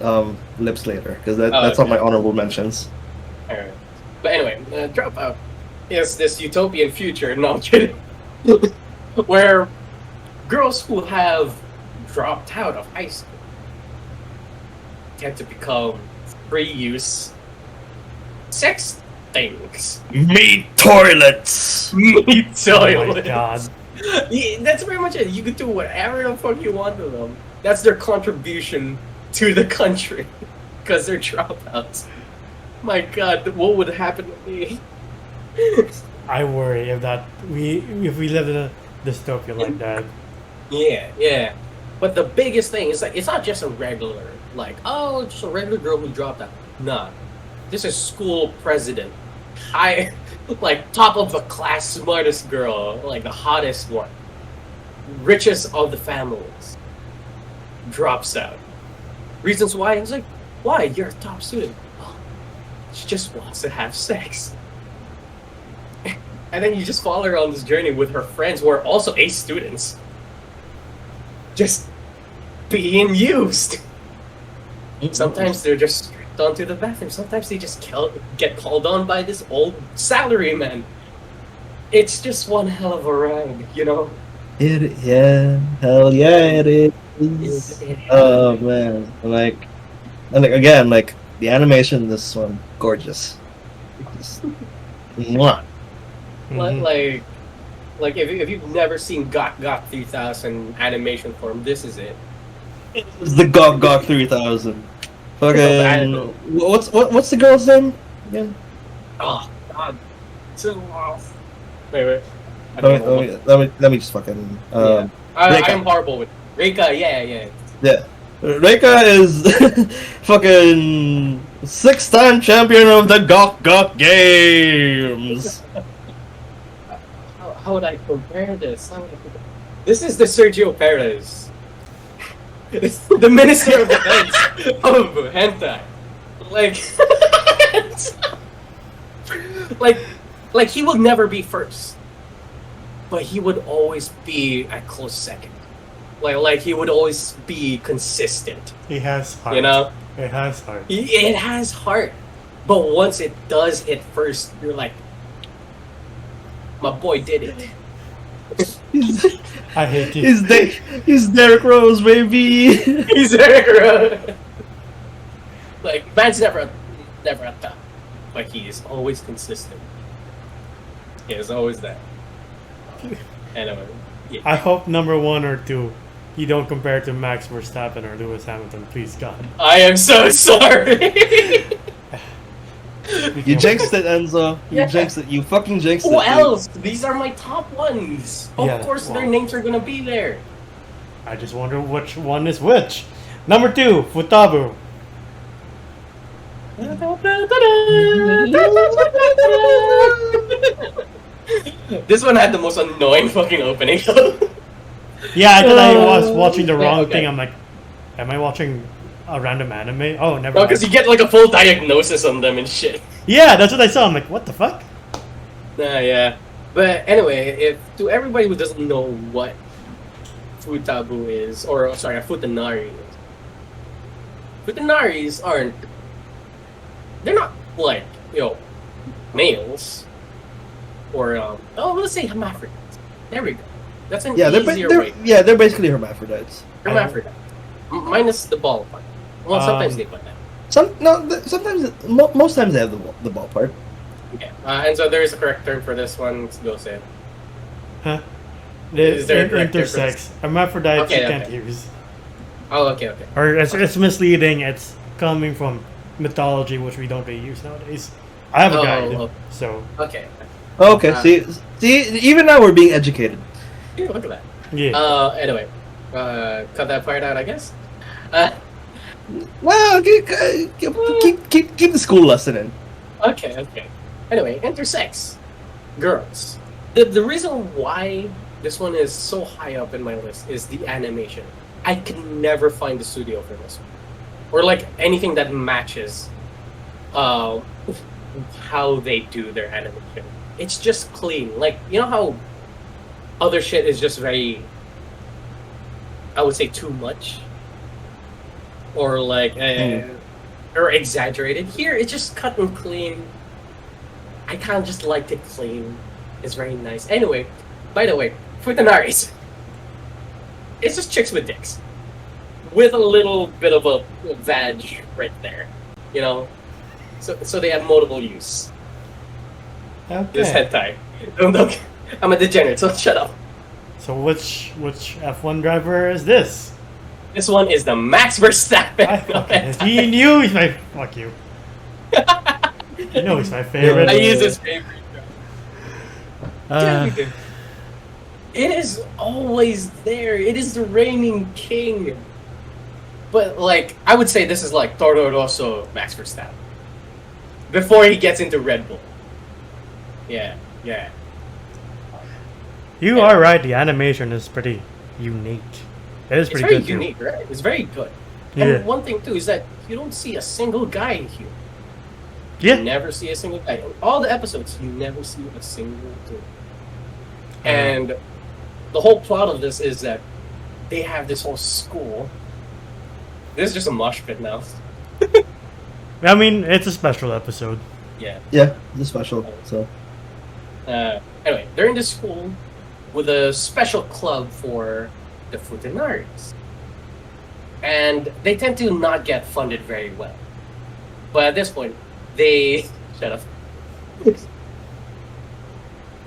S4: Lips later because that's on
S3: okay.
S4: my honorable mentions.
S3: Alright. But anyway, Dropout is this utopian future. No, I'm kidding. Where girls who have dropped out of high school tend to become free use sex things.
S4: Meat toilets.
S3: Meat
S2: Oh my
S3: toilets.
S2: god.
S3: Yeah, that's pretty much it. You can do whatever the fuck you want to them. That's their contribution to the country. Because they're dropouts. My god, what would happen to me?
S2: I worry if we lived in a dystopia like that.
S3: Yeah. But the biggest thing is like it's not just a regular just a regular girl who dropped out. Nah. This is school president. Like top of the class, smartest girl, like the hottest one. Richest of the families. Drops out. Reasons why? It's like, why? You're a top student. Oh, she just wants to have sex. And then you just follow her on this journey with her friends who are also A students. Just being used. Sometimes they're just stripped onto the bathroom. Sometimes they just get called on by this old salaryman. It's just one hell of a ride, you know?
S4: Hell yeah, it is. Oh man, and again, like the animation in this one, gorgeous. Just, mwah.
S2: Mhm.
S3: Like if you've never seen Gok 3000 animation form, this is it.
S4: It's the Gok 3000. Fucking what's the girl's name again?
S3: Oh god, so long. Wait. I don't know
S4: Let me just fucking
S3: yeah.
S4: Reika.
S3: I'm horrible with Reika. Yeah.
S4: Yeah. Reika is fucking 6-time champion of the Gok games.
S3: How would I compare this? This is the Sergio Perez. The Minister of Defense of hentai. Like he will never be first, but he would always be a close second. Like he would always be consistent.
S2: He has heart.
S3: You know,
S2: It has heart.
S3: it has heart, but once it does hit first, you're like, my boy did it.
S2: I hate you.
S4: He's Derek Rose, baby.
S3: He's Eric. Like man's never at top, but he is always consistent. He is always there. Anyway, yeah.
S2: I hope number 1 or 2, you don't compare to Max Verstappen or Lewis Hamilton. Please, God.
S3: I am so sorry.
S4: You jinxed it, Enzo. You
S3: Yeah.
S4: jinxed it. You fucking jinxed it.
S3: Who
S4: dude.
S3: else? These are my top ones. Of
S2: Yeah,
S3: course, their
S2: wow.
S3: names are gonna be there.
S2: I just wonder which one is which. Number 2, Futabu.
S3: This one had the most annoying fucking opening.
S2: Yeah, I thought I was watching the
S3: Yeah,
S2: wrong
S3: okay.
S2: thing. I'm like, am I watching a random anime? Oh, never
S3: No,
S2: mind.
S3: because you get like a full diagnosis on them and shit.
S2: Yeah, that's what I saw. I'm like, what the fuck?
S3: Yeah. But anyway, if to everybody who doesn't know what Futabu is, or sorry, a Futanari is, Futanaris aren't. They're not like males, or oh, let's say hermaphrodites. There we go. That's an
S4: Yeah,
S3: easier way.
S4: they're basically hermaphrodites.
S3: Hermaphrodite, minus the ball part. Well, sometimes they put that.
S4: Most times they have the ball part.
S3: Okay, and so there is a correct term for this one. Go say it.
S2: Huh?
S3: Is there a correct
S2: intersex. Hermaphrodites
S3: Okay,
S2: you can't
S3: okay.
S2: use.
S3: Oh, okay.
S2: Or it's misleading. It's coming from mythology, which we don't really use nowadays. I have a
S3: Oh,
S2: guide,
S3: okay.
S2: so
S3: Okay.
S4: Okay, see, even now we're being educated.
S3: Yeah, look at that.
S2: yeah.
S3: Anyway, cut that part out, I guess.
S4: Well, keep the school lesson in.
S3: Okay. Anyway, intersex girls. The reason why this one is so high up in my list is the animation. I can never find the studio for this one, or like anything that matches how they do their animation. It's just clean. Like, you know how other shit is just very, I would say, too much, or like or exaggerated. Here it's just cut and clean. I kind of just liked it clean. It's very nice. Anyway, by the way, Futanaris, it's just chicks with dicks, with a little bit of a vag right there, you know. So they have multiple use. This
S2: Okay.
S3: hentai. Don't. I'm a degenerate, so shut up.
S2: So which F1 driver is this?
S3: This one is the Max Verstappen.
S2: I fucking he knew he's my fuck you. You know he's my favorite.
S3: I use his favorite.
S2: Uh,
S3: Dude, it is always there. It is the reigning king. But like, I would say this is like Toro Rosso Max Verstappen before he gets into Red Bull. Yeah.
S2: you are right. The animation is pretty unique. It is
S3: It's
S2: pretty
S3: very
S2: good. too.
S3: unique, right? It's very good.
S2: Yeah.
S3: And one thing too is that you don't see a single guy in here.
S2: Yeah.
S3: You never see a single guy. In all the episodes, you never see a single dude. And the whole plot of this is that they have this whole school. This is just a mosh pit now.
S2: I mean, it's a special episode.
S3: Yeah.
S4: Yeah, it's special. So
S3: Anyway, they're in this school with a special club for the Futanaris. And they tend to not get funded very well. But at this point, they... Shut up.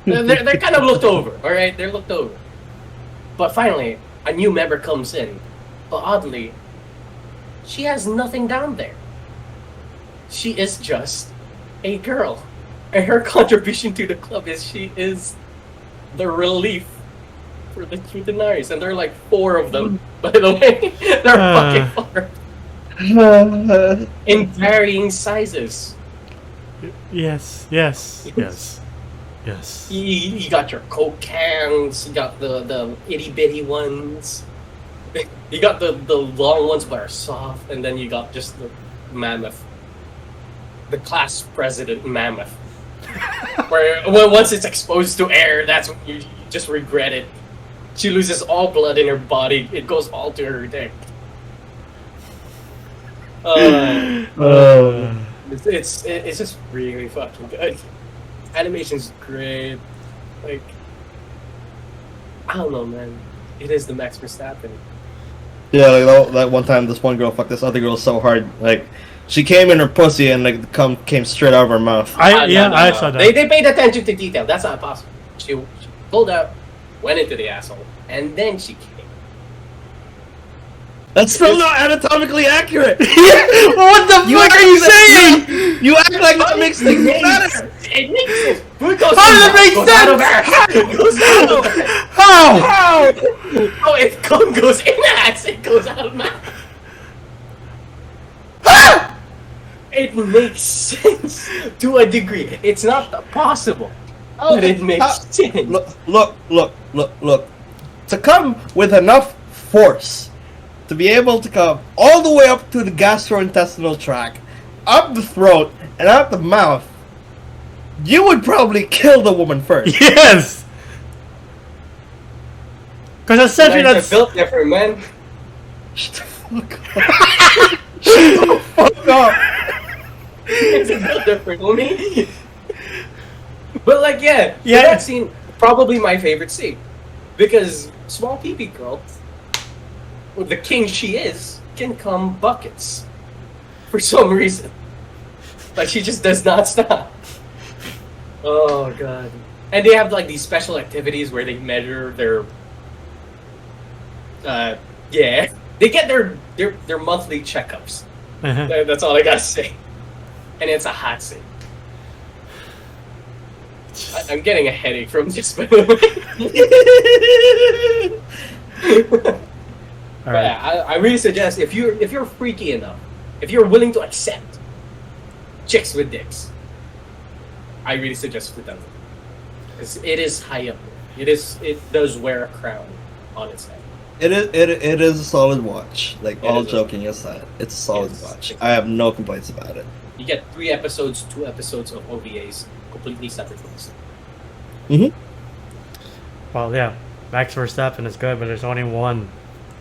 S3: they're kind of looked over, alright? They're looked over. But finally, a new member comes in. But oddly, she has nothing down there. She is just a girl. And her contribution to the club is she is the relief for the Futanaris. And there are like 4 of them, by the way. They're fucking 4. In varying sizes.
S2: Yes.
S3: You got your Coke cans, you got the itty bitty ones, you got the long ones but are soft, and then you got just the mammoth, the class president mammoth. Where once it's exposed to air, that's when you just regret it. She loses all blood in her body, it goes all to her dick. It's just really fucking good. Animation's great. Like, I don't know, man. It is the Max Verstappen.
S4: yeah, like that one time, this one girl fucked this other girl so hard, like she came in her pussy and like the cum came straight out of her mouth.
S2: I saw that.
S3: They paid attention to detail. That's not possible. She pulled out, went into the asshole, and then she came.
S4: That's still not anatomically accurate.
S2: What the fuck are you saying?
S4: You act like that makes things better.
S3: It makes sense.
S2: How does it make sense?
S3: It goes out of her.
S2: How?
S3: Oh, if cum goes in ass, it goes out of mouth. It makes sense to a degree. It's not possible, but it makes sense.
S4: Look. To come with enough force to be able to come all the way up to the gastrointestinal tract, up the throat, and out the mouth, you would probably kill the woman first.
S2: Yes. Because essentially
S3: Guys
S2: that's
S3: are built different, man.
S4: Shut the fuck up. Shut the fuck up.
S3: It's a built different, homie. But like, yeah,
S2: Yeah.
S3: that scene probably my favorite scene because small peepee girl, with the king she is, can come buckets for some reason. Like she just does not stop. Oh god! And they have like these special activities where they measure their. Yeah, they get their monthly checkups. That's all I gotta say. And it's a hot scene. I'm getting a headache from this, by the way.
S2: all right.
S3: Yeah, I really suggest if you're freaky enough, if you're willing to accept chicks with dicks, I really suggest Foot Down. Because it is high up there. It does wear a crown on its head.
S4: It is a solid watch. Like, all
S3: is a-
S4: joking aside, it's a solid
S3: Yes.
S4: watch. I have no complaints about it.
S3: You get 3 episodes, 2 episodes of OVAs, completely separate from this.
S2: Well, yeah, Max Verstappen is good, but there's only one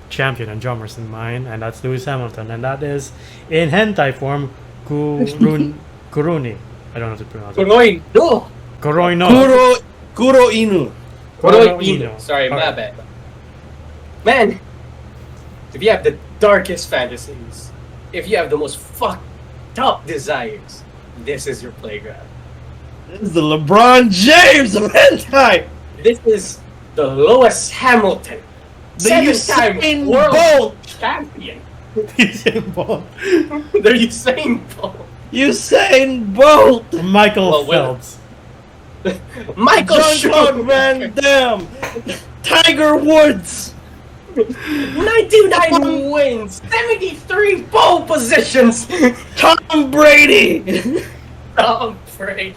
S2: champion and drummers in mind, and that's Lewis Hamilton, and that is in hentai form Kuruni. I don't know how to pronounce it.
S3: Kuroi, no!
S2: Kuroi no.
S4: Kuro Inu.
S3: Kuroi
S2: Inu.
S3: Inu. Sorry, my
S2: Alright.
S3: bad. Man, if you have the darkest fantasies, if you have the most fucked up desires, this is your playground.
S4: This is the LeBron James of hentai.
S3: This is the Lewis Hamilton,
S4: The
S3: 7-time
S4: Usain
S3: world
S4: Bolt.
S3: champion.
S2: Usain Bolt.
S3: They're Usain Bolt.
S4: Usain Bolt.
S2: Michael
S3: Well,
S2: Phelps.
S3: Michael
S4: Jean-Claude
S3: Schumacher.
S4: Van Damme. Tiger Woods.
S3: 99 wins, 73 pole positions.
S4: Tom Brady.
S3: Tom Brady.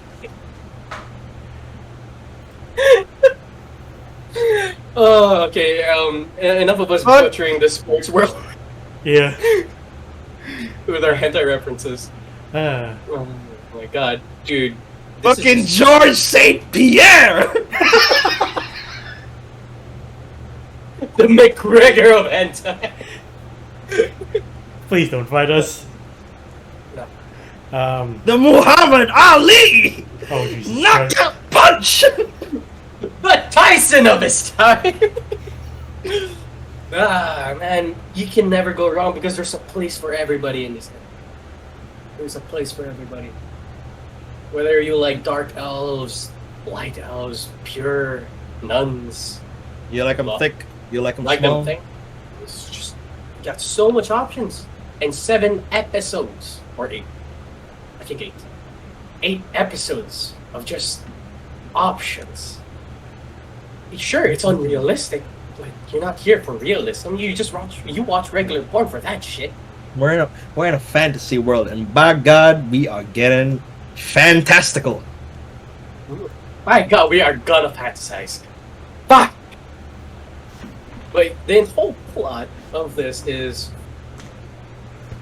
S3: Oh, okay. Enough of us
S4: What?
S3: butchering the sports world
S2: Yeah.
S3: with our hentai references.
S2: Uh,
S3: Oh my god, dude. This is
S4: Fucking
S3: just-
S4: George St. Pierre.
S3: the McGregor of hentai.
S2: please don't fight us.
S3: No.
S4: The Muhammad Ali.
S2: Oh Jesus Christ.
S4: Knockout punch.
S3: The Tyson of his time. Man, you can never go wrong because there's a place for everybody in this thing. There's a place for everybody. Whether you like dark elves, light elves, pure nuns,
S4: You like him thick? You like him
S3: like
S4: small?
S3: them thing. It's just you got so much options. And 7 episodes. Or 8. I think 8. 8 episodes of just options. Sure, it's unrealistic, but you're not here for realism. You just watch regular porn for that shit.
S4: We're in a fantasy world, and by God, we are getting fantastical.
S3: My God, we are gonna fantasize. Fuck. Wait, the whole plot of this is.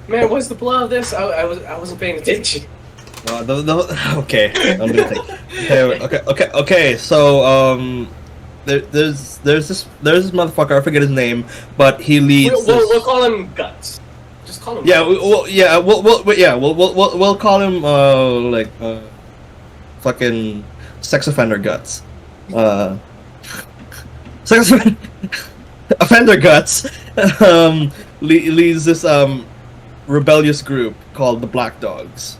S3: Man, what's the plot of this? I wasn't paying attention.
S4: Okay, I'm gonna think. Okay. So there's this motherfucker. I forget his name, but he leads.
S3: We'll call him Guts. Just call him.
S4: Yeah,
S3: Guts.
S4: we'll call him fucking sex offender Guts. Sex offender Guts leads this rebellious group called the Black Dogs,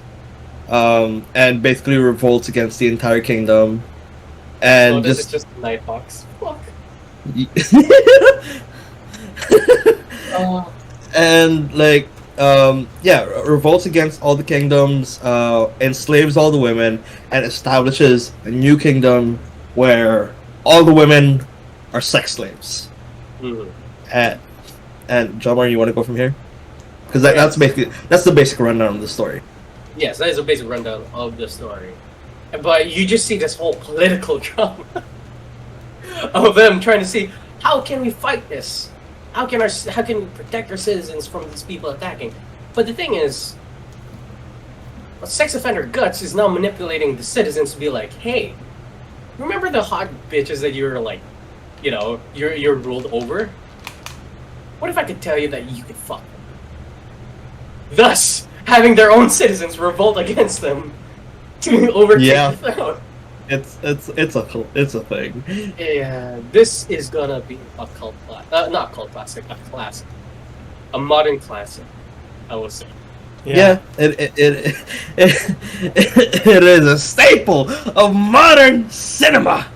S4: and basically revolts against the entire kingdom, and
S3: So this is just Nighthawks. Fuck.
S4: and like revolts against all the kingdoms, enslaves all the women, and establishes a new kingdom where all the women are sex slaves.
S3: Mhm.
S4: And John, you want to go from here? Because that's the basic rundown of the story.
S3: Yes, that is a basic rundown of the story. But you just see this whole political drama of them trying to see how can we fight this? How can we protect our citizens from these people attacking? But the thing is, sex offender Guts is now manipulating the citizens to be like, hey, remember the hot bitches that you're like, you know, you're ruled over? What if I could tell you that you could fuck them? Thus, having their own citizens revolt against them to overtake the throne.
S4: It's a thing.
S3: Yeah, this is gonna be a cult classic. Not cult classic, a classic. A modern classic, I will say.
S4: Yeah, it is a staple of modern cinema.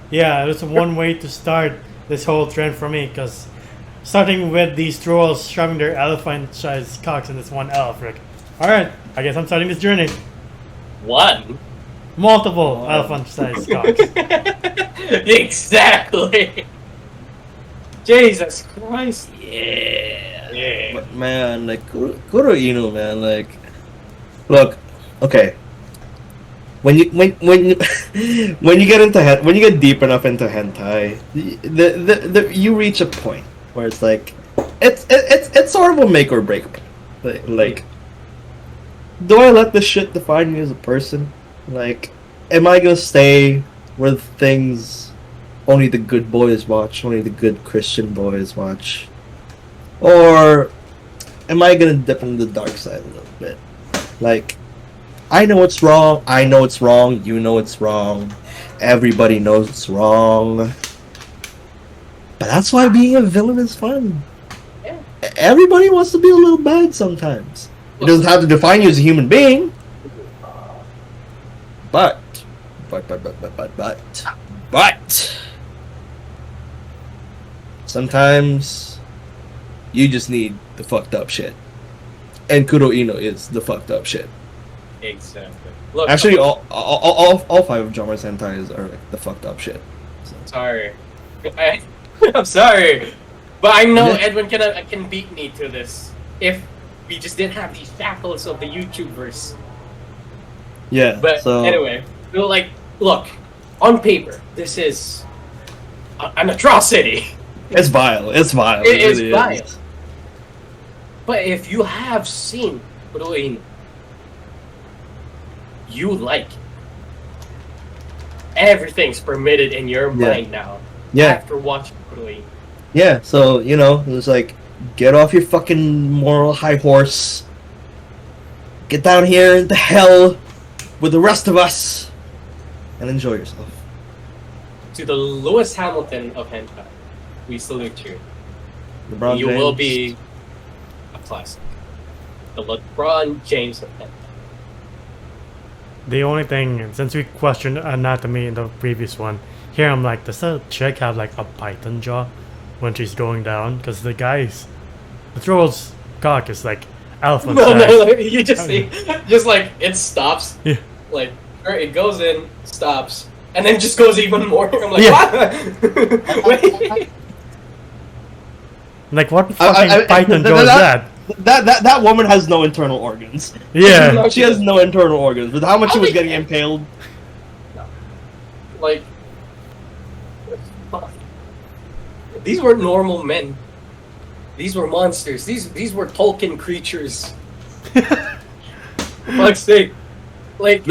S2: Yeah, it's one way to start this whole trend for me, because starting with these trolls shoving their elephant-sized cocks in this one elf, Rick. Alright, I guess I'm starting this journey.
S3: One?
S2: Multiple elephant-sized cocks.
S3: Exactly! Jesus Christ! Yeah.
S4: But man, like Kuro Inu, man, like, look, okay. When you when you when you get deep enough into hentai, the you reach a point where it's like it's sort of a make or break. Like, do I let this shit define me as a person? Like, am I gonna stay with things only the good boys watch, only the good Christian boys watch? Or am I gonna dip into the dark side a little bit? Like, I know it's wrong, you know it's wrong, everybody knows it's wrong. But that's why being a villain is fun.
S3: Yeah.
S4: Everybody wants to be a little bad sometimes. It doesn't have to define you as a human being. But sometimes you just need the fucked up shit. And Kuro Ino is the fucked up shit.
S3: Exactly. Look,
S4: Actually, all five of Jomar's hentais are like the fucked up shit. So.
S3: sorry. I'm sorry. But I know
S4: Yeah.
S3: Edwin can beat me to this if we just didn't have these shackles of the YouTubers.
S4: Yeah.
S3: But
S4: so
S3: anyway, like, look, on paper, this is an atrocity.
S4: it's vile. It's vile.
S3: It is
S4: really
S3: vile. But if you have seen Ruin, you like it. Everything's permitted in your mind now.
S4: Yeah.
S3: After watching Ruin.
S4: Yeah. So you know, it's like, get off your fucking moral high horse. Get down here into hell with the rest of us, and enjoy yourself.
S3: To the Lewis Hamilton of hentai, we salute you.
S4: LeBron
S3: You
S4: James.
S3: will be a classic. The LeBron James of hentai.
S2: The only thing, since we questioned anatomy in the previous one, here I'm like, does the chick have like a python jaw when she's going down? Because the troll's cock is like elephant
S3: No,
S2: size.
S3: you just see, just like it stops.
S2: Yeah.
S3: Like, or it goes in, stops, and then just goes even more. I'm like,
S2: Yeah.
S3: what? Wait.
S2: Like, what fucking python jaw is that?
S4: That woman has no internal organs.
S2: Yeah.
S4: She has no internal organs. With how much she was
S3: think-
S4: getting impaled.
S3: Like, fuck. These were normal men. These were monsters. These were Tolkien creatures. For fuck's sake. Like,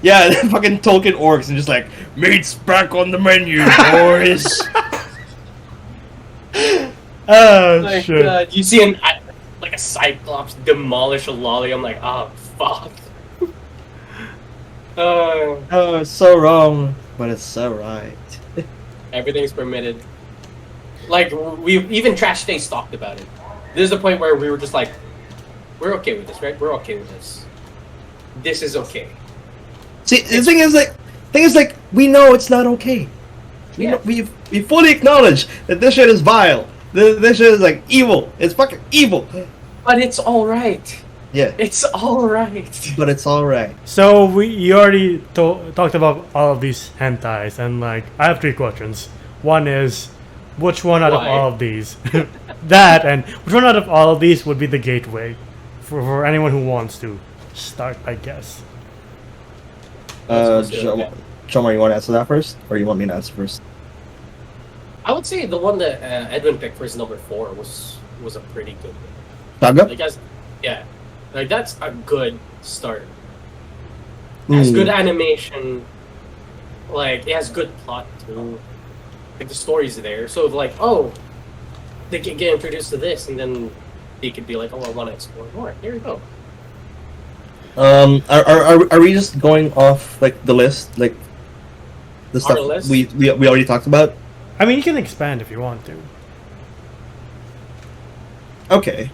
S4: Yeah, fucking Tolkien orcs and just like, meat's back on the menu, boys.
S2: Oh,
S3: like
S2: shit.
S3: you see like a cyclops demolish a lolly. I'm like, oh fuck.
S4: Oh, it's so wrong, but it's so right.
S3: Everything's permitted. Like, we even Trash Taste talked about it. There's a point where we were just like, we're okay with this, right? We're okay with this. This is okay.
S4: See, the thing is like we know it's not okay.
S3: Yeah.
S4: We fully acknowledge that this shit is vile. This shit is like evil. It's fucking evil.
S3: But it's all right.
S4: Yeah,
S3: It's all right.
S4: but it's all right.
S2: So you already talked about all of these hentais, and like I have 3 questions. One is, which one out of
S3: Why?
S2: all of these, that, and which one out of all of these would be the gateway for anyone who wants to start? I guess.
S4: Jomar, you want to answer that first, or you want me to answer first?
S3: I would say the one that Edwin picked for his number 4 was a pretty good one.
S4: Saga?
S3: Like, like that's a good start. It has good animation. Like, it has good plot too. Like, the story's there. So, like, oh, they can get introduced to this, and then they could be like, oh, I want to explore more. Here we go.
S4: Are we just going off like the list, like the
S3: Our
S4: stuff
S3: list?
S4: we already talked about?
S2: I mean, you can expand if you want to.
S4: Okay.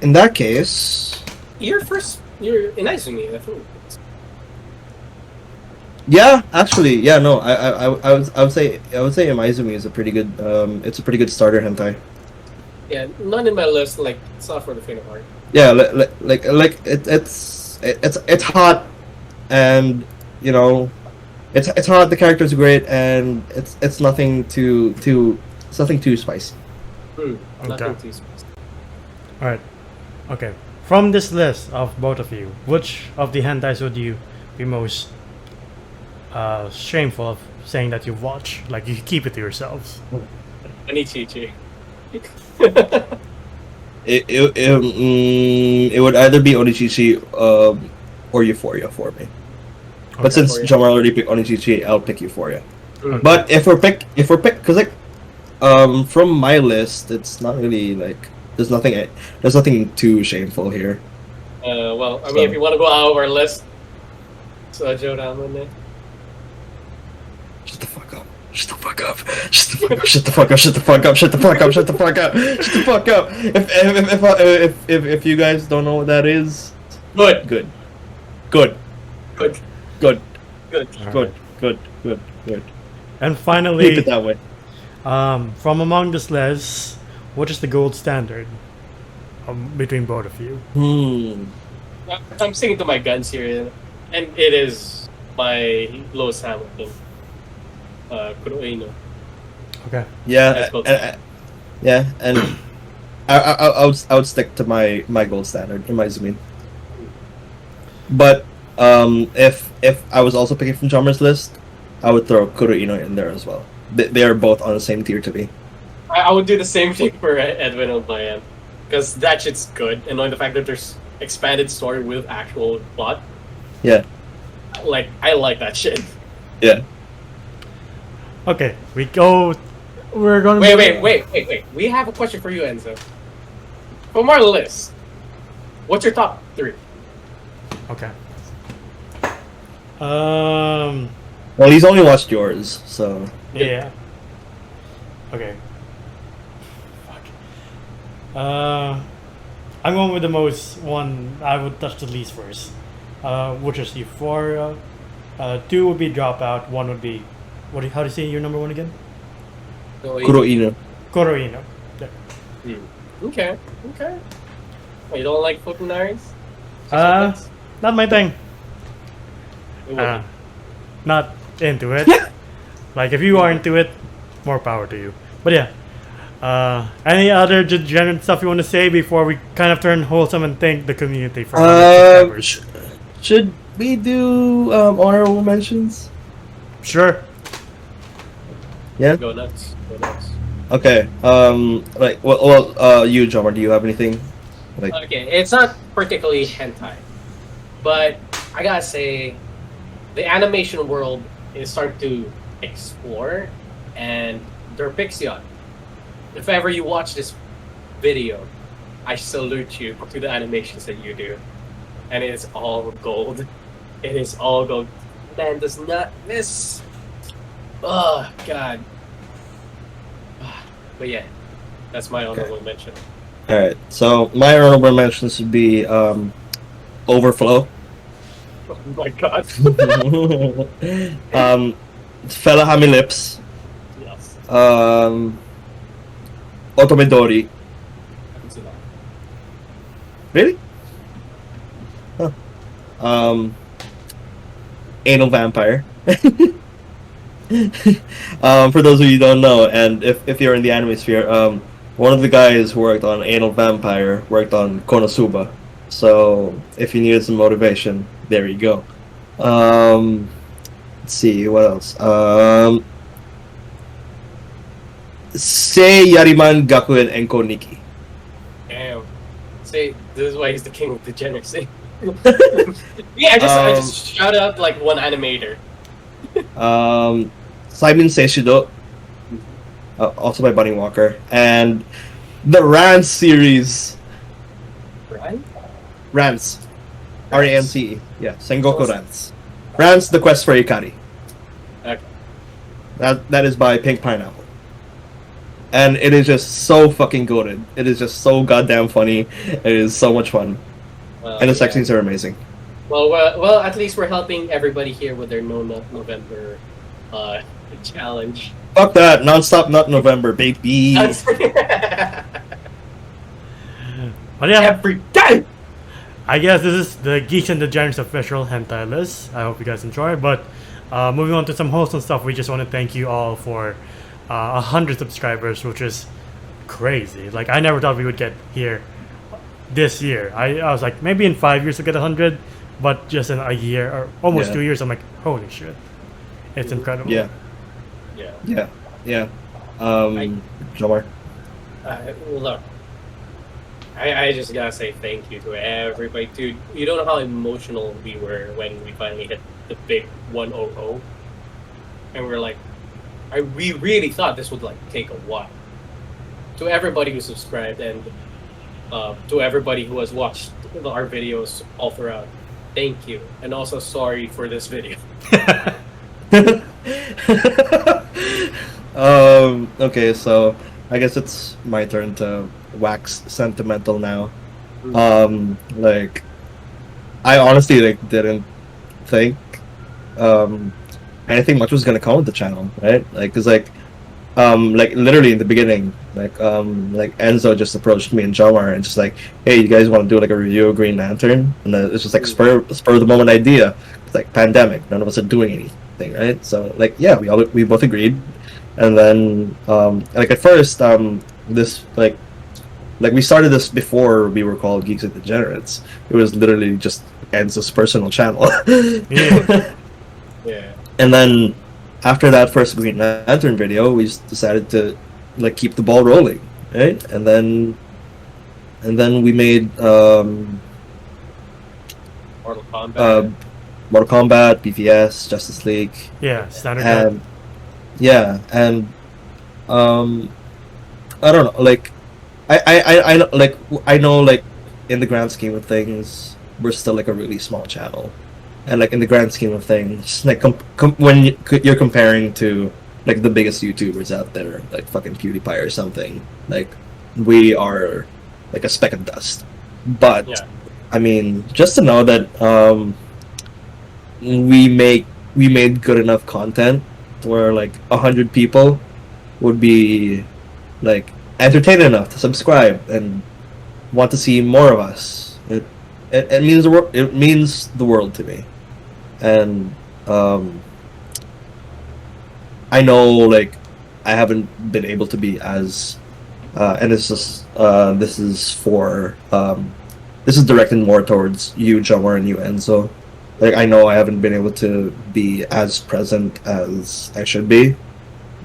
S4: In that case,
S3: You're in Izumi, I think.
S4: yeah, actually, yeah, no, I would say Imaizumi is a pretty good it's a pretty good starter hentai.
S3: Yeah, none in my list. Like, it's not for the faint of heart.
S4: Yeah, it's hot, and you know, it's hot. The characters are great, and it's nothing too spicy.
S3: Nothing too special.
S2: All right. Okay. From this list of both of you, which of the hentais would you be most shameful of saying that you've watched? Like, you keep it to yourselves.
S3: Onichichi.
S4: It would either be Onichichi or Euphoria for me. But since
S3: Euphoria.
S4: Jamal already picked Onichichi, I'll pick Euphoria.
S3: Mm.
S4: But if we're pick, because like, from my list, it's not really like there's nothing too shameful here.
S3: Well, I mean, if you want to go out of our list, so Joe Ramen.
S4: Shut the fuck up. Shut the fuck up. Shut the fuck up. Shut the fuck up. Shut the fuck up. Shut the fuck up. Shut the fuck up. Shut the fuck up. If you guys don't know what that is,
S3: Good.
S4: good. Good.
S3: Good.
S4: Good.
S3: Good.
S4: Good. Good. Good. Good.
S2: And
S4: Keep
S2: finally,
S4: it that way.
S2: from among this list, what is the gold standard between both of you?
S3: I'm sticking to my guns here, and it is my Lewis Hamilton. Kuroino.
S2: Okay.
S4: Yeah.
S3: That's both.
S4: Yeah, and I would stick to my gold standard in my Zumin. But if I was also picking from Jomar's list, I would throw Kuroino in there as well. They are both on the same tier to me.
S3: I would do the same thing for Edwin on my end, because that shit's good, and knowing the fact that there's expanded story with actual plot,
S4: Yeah.
S3: like, I like that shit.
S4: Yeah.
S2: Okay. We're gonna
S3: Wait. We have a question for you, Enzo. From our list, what's your top 3?
S2: Okay. Um.
S4: Well, he's only watched yours, so
S2: Yeah. Okay. Fuck. I'm going with the most one I would touch the least first, which is Euphoria. 2 would be Dropout. 1 would be how do you say your number 1 again?
S4: Kuroino.
S2: Koroino.
S3: Okay. Oh, you don't like fucking Naris?
S2: Not my thing. Not into it. Like, if you are into it, more power to you. But yeah. Any other degenerate stuff you want to say before we kind of turn wholesome and thank the community for all the subscribers?
S4: Should we do honorable mentions?
S2: Sure.
S4: Yeah.
S3: Go nuts.
S4: Okay. You, Jomar, do you have anything? Like,
S3: Okay, it's not particularly hentai, but I gotta say, the animation world is starting to explore, and Derpixion. If ever you watch this video, I salute you to the animations that you do, and it is all gold. It is all gold. Man does not miss. Oh God. But yeah, that's my honorable mention.
S4: All right. So my honorable mentions would be Overflow,
S3: Oh my god.
S4: Fella Hami Lips,
S3: Yes.
S4: Otomedori.
S3: I can see that.
S4: Really? Huh. Anal Vampire. For those of you who don't know, and if you're in the anime sphere, one of the guys who worked on Anal Vampire worked on Konosuba. So if you needed some motivation, there you go. Let's see what else. Sei Yariman Gakuen Enko Nikki.
S3: Damn. See, this is why he's the king of degeneracy. Yeah, I just shout out like one animator.
S4: Simon Seishido, also by Bunny Walker, and the Rance series.
S3: Right?
S4: Rance. R-A-N-C-E. Yeah, Sengoku Rance. Rance, The Quest for Ikari.
S3: Okay.
S4: That is by Pink Pineapple. And it is just so fucking goated. It is just so goddamn funny. It is so much fun.
S3: Well,
S4: And the sex
S3: yeah.
S4: scenes are amazing.
S3: Well, at least we're helping everybody here with their No Nut November challenge.
S4: Fuck that. Non-stop Nut November, baby.
S2: But yeah,
S3: Every day.
S2: I guess this is the Geeks and the Giants official hentai list. I hope you guys enjoy. But moving on to some wholesome stuff, we just want to thank you all for 100 subscribers, which is crazy. Like, I never thought we would get here this year. I was like, maybe in 5 years we'll get 100, but just in a year or almost
S4: Yeah.
S2: 2 years, I'm like, holy shit. It's incredible.
S4: Yeah,
S3: Yeah.
S4: yeah. Jomar.
S3: Look, I just gotta say thank you to everybody, dude. You don't know how emotional we were when we finally hit the big 100, and we're like, we really thought this would like take a while. To everybody who subscribed and to everybody who has watched our videos all throughout, thank you, and also sorry for this video.
S4: Okay, so I guess it's my turn to wax sentimental now. Like, I honestly like didn't think anything much was gonna come with the channel, right? Like, cause like literally in the beginning, like Enzo just approached me and Jomar and just like, hey, you guys want to do like a review of Green Lantern? And then it's just like spur of the moment idea. It's like pandemic, none of us are doing anything, right? So like, yeah, we both agreed, and then like at first this like we started this before we were called Geeks and Degenerates. It was literally just Enzo's personal channel.
S2: Yeah.
S3: Yeah.
S4: And then after that first Green Lantern video, we just decided to like keep the ball rolling, right? And then we made
S3: Mortal Kombat.
S4: Mortal Kombat, BVS, Justice League,
S2: Yeah, standard.
S4: and yeah, and I don't know, like I know like in the grand scheme of things, we're still like a really small channel. And like in the grand scheme of things, like when you're comparing to like the biggest YouTubers out there, like fucking PewDiePie or something, like we are like a speck of dust. But
S3: Yeah.
S4: I mean, just to know that we made good enough content where like 100 people would be like entertained enough to subscribe and want to see more of us. It means it means the world to me. And I know like I haven't been able to be as and this is directed more towards you, Jomar, and you, Enzo. Like, I know I haven't been able to be as present as I should be,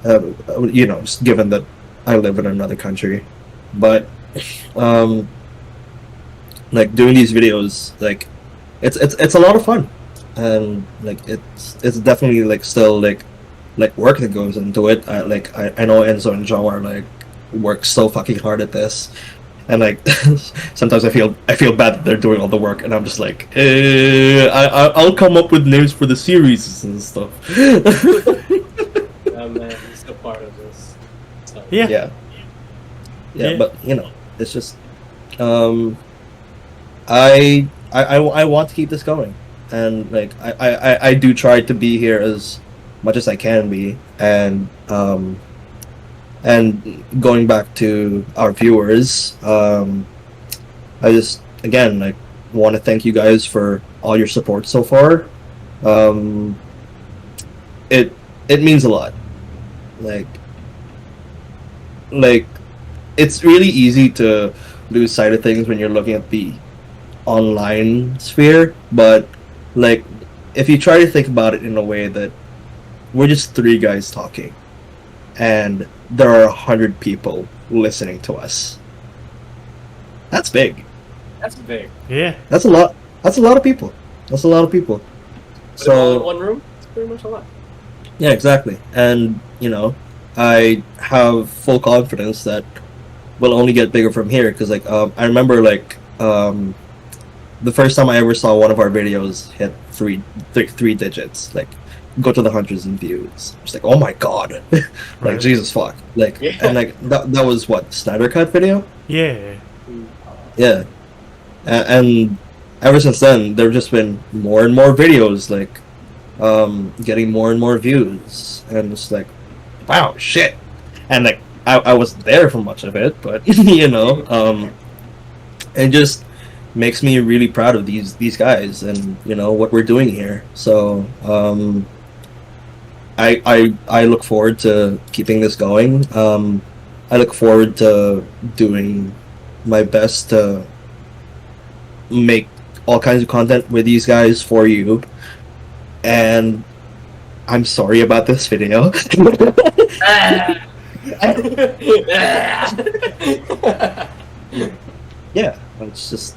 S4: you know, just given that I live in another country. But like doing these videos, like it's a lot of fun, and like it's definitely like still like work that goes into it. I know Enzo and Joe are like work so fucking hard at this, and like sometimes I feel bad that they're doing all the work, and I'm just like, I'll come up with names for the series and stuff.
S3: Man, he's still part of this. So.
S2: Yeah.
S4: Yeah, but you know, it's just um, I want to keep this going, and like I do try to be here as much as I can be, and going back to our viewers, I just again like want to thank you guys for all your support so far. Um, it means a lot. Like like it's really easy to lose sight of things when you're looking at the online sphere, but like if you try to think about it in a way that we're just three guys talking and there are 100 people listening to us, that's big.
S3: That's big.
S2: Yeah.
S4: That's a lot. That's a lot of people. That's a lot of people.
S3: Put it all in
S4: So
S3: one room. It's pretty much a lot.
S4: yeah, exactly. And you know, I have full confidence that we'll only get bigger from here. Because like I remember like the first time I ever saw one of our videos hit three digits, like go to the hundreds in views. It's like, oh my god, like
S2: Right.
S4: Jesus fuck, like
S3: Yeah.
S4: and like that was what, Snyder Cut video.
S2: Yeah.
S4: Yeah, and ever since then, there've just been more and more videos, like getting more and more views, and it's like, wow, shit. And like I wasn't there for much of it, but you know, it just makes me really proud of these guys and you know what we're doing here. So I look forward to keeping this going. I look forward to doing my best to make all kinds of content with these guys for you. And I'm sorry about this video. Yeah, it's just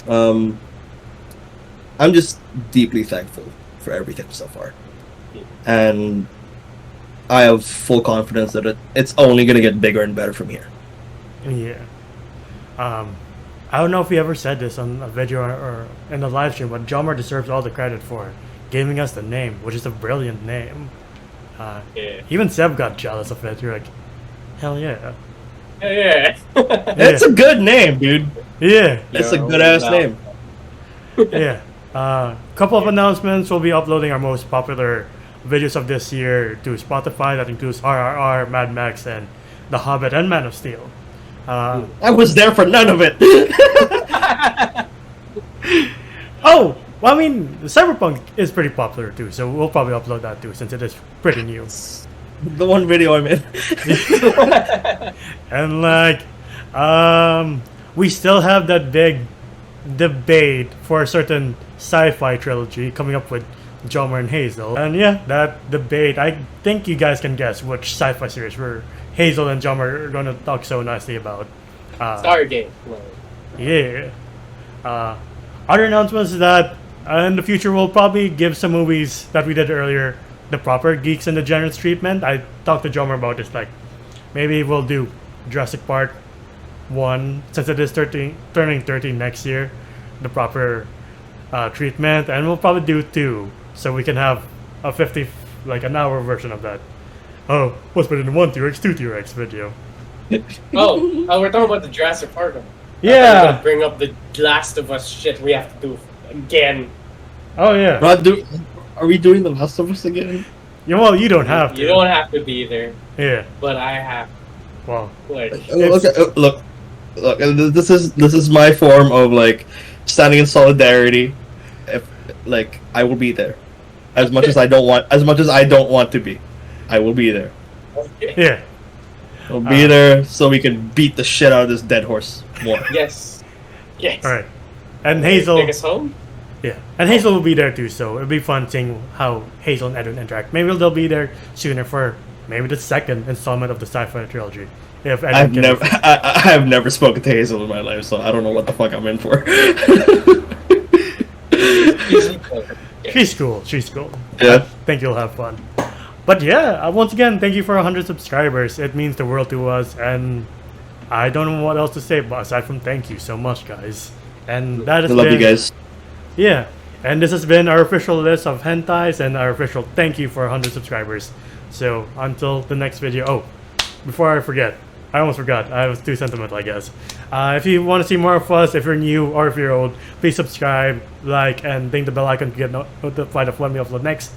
S4: I'm just deeply thankful for everything so far, and I have full confidence that it's only gonna get bigger and better from here.
S2: Yeah. I don't know if we ever said this on a video or in the live stream, but Jomar deserves all the credit for giving us the name, which is a brilliant name.
S3: Yeah.
S2: Even Seb got jealous of it. You're like, hell yeah.
S3: Yeah.
S4: It's a good name, dude.
S2: Yeah.
S4: It's a
S3: Yeah,
S4: good ass
S3: wow.
S4: name.
S2: Yeah. Couple of announcements. We'll be uploading our most popular videos of this year to Spotify. That includes RRR, Mad Max, and The Hobbit and Man of Steel.
S4: I was there for none of it.
S2: Oh, well, I mean, Cyberpunk is pretty popular too, so we'll probably upload that too, since it is pretty new.
S4: The one video I'm in.
S2: And like, we still have that big debate for a certain sci-fi trilogy coming up with Jomer and Hazel. And yeah, that debate, I think you guys can guess which sci-fi series where Hazel and Jomer are gonna talk so nicely about.
S3: Stargate.
S2: Yeah. Other announcements is that in the future we'll probably give some movies that we did earlier the proper Geeks and Degenerates treatment. I talked to Jomer about this, like maybe we'll do Jurassic Park 1 since it is turning 30 next year, the proper treatment, and we'll probably do 2 so we can have a 50 like an hour version of that. Oh, what's better than 1 T-Rex, 2 T-Rex video?
S3: Oh, we're talking about the Jurassic Park.
S2: Yeah.
S3: Bring up the Last of Us shit we have to do again.
S2: Oh yeah.
S4: Rod, are we doing The Last of Us again?
S2: Yeah, well, you don't have to.
S3: You don't have to be there,
S2: Yeah.
S3: but I have.
S2: Well.
S3: Like,
S4: Look, this is my form of like standing in solidarity. If like I will be there, as much as I don't want to be, I will be there.
S2: Yeah.
S4: I'll be there so we can beat the shit out of this dead horse more.
S3: yes. Yes.
S2: All right. And Hazel.
S3: Take us home?
S2: Yeah. And Hazel will be there too, so it'll be fun seeing how Hazel and Edwin interact. Maybe they'll be there sooner for maybe the second installment of the sci-fi trilogy. If Edwin
S4: I've
S2: can-
S4: never, I have never spoken to Hazel in my life, so I don't know what the fuck I'm in for.
S2: She's cool. She's cool.
S4: Yeah.
S2: I think you'll have fun. But yeah, once again, thank you for 100 subscribers. It means the world to us, and I don't know what else to say, but aside from thank you so much, guys. And that
S4: I
S2: has
S4: love you
S2: been-
S4: guys.
S2: Yeah, and this has been our official list of hentais and our official thank you for 100 subscribers. So until the next video. Oh, before I forget, I almost forgot. I was too sentimental, I guess. If you want to see more of us, if you're new or if you're old, please subscribe, like, and ding the bell icon to get notified of when we upload next.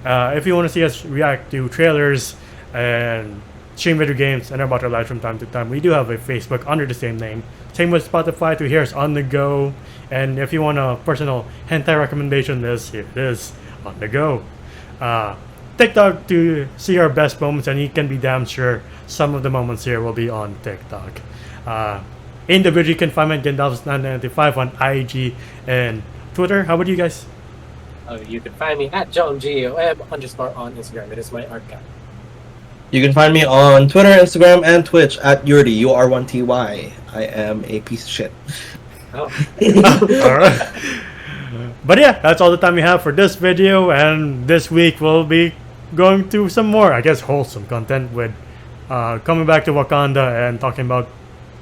S2: If you want to see us react to trailers and stream video games and about our lives from time to time, we do have a Facebook under the same name. Same with Spotify to hear us on the go. And if you want a personal hentai recommendation list, here it is, on the go. TikTok to see our best moments, and you can be damn sure some of the moments here will be on TikTok. Individually, you can find me at Gandalf995 on IG and Twitter. How about you guys?
S3: You can find me at JohnGOM_ on Instagram. It is my art account.
S4: You can find me on Twitter, Instagram, and Twitch at Yurty, UR1TY. I am a piece of shit.
S3: Oh.
S2: Alright. But yeah, that's all the time we have for this video, and this week we'll be going to some more, I guess, wholesome content with coming back to Wakanda and talking about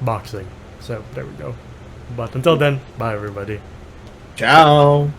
S2: boxing. So there we go. But until then, bye everybody.
S4: Ciao.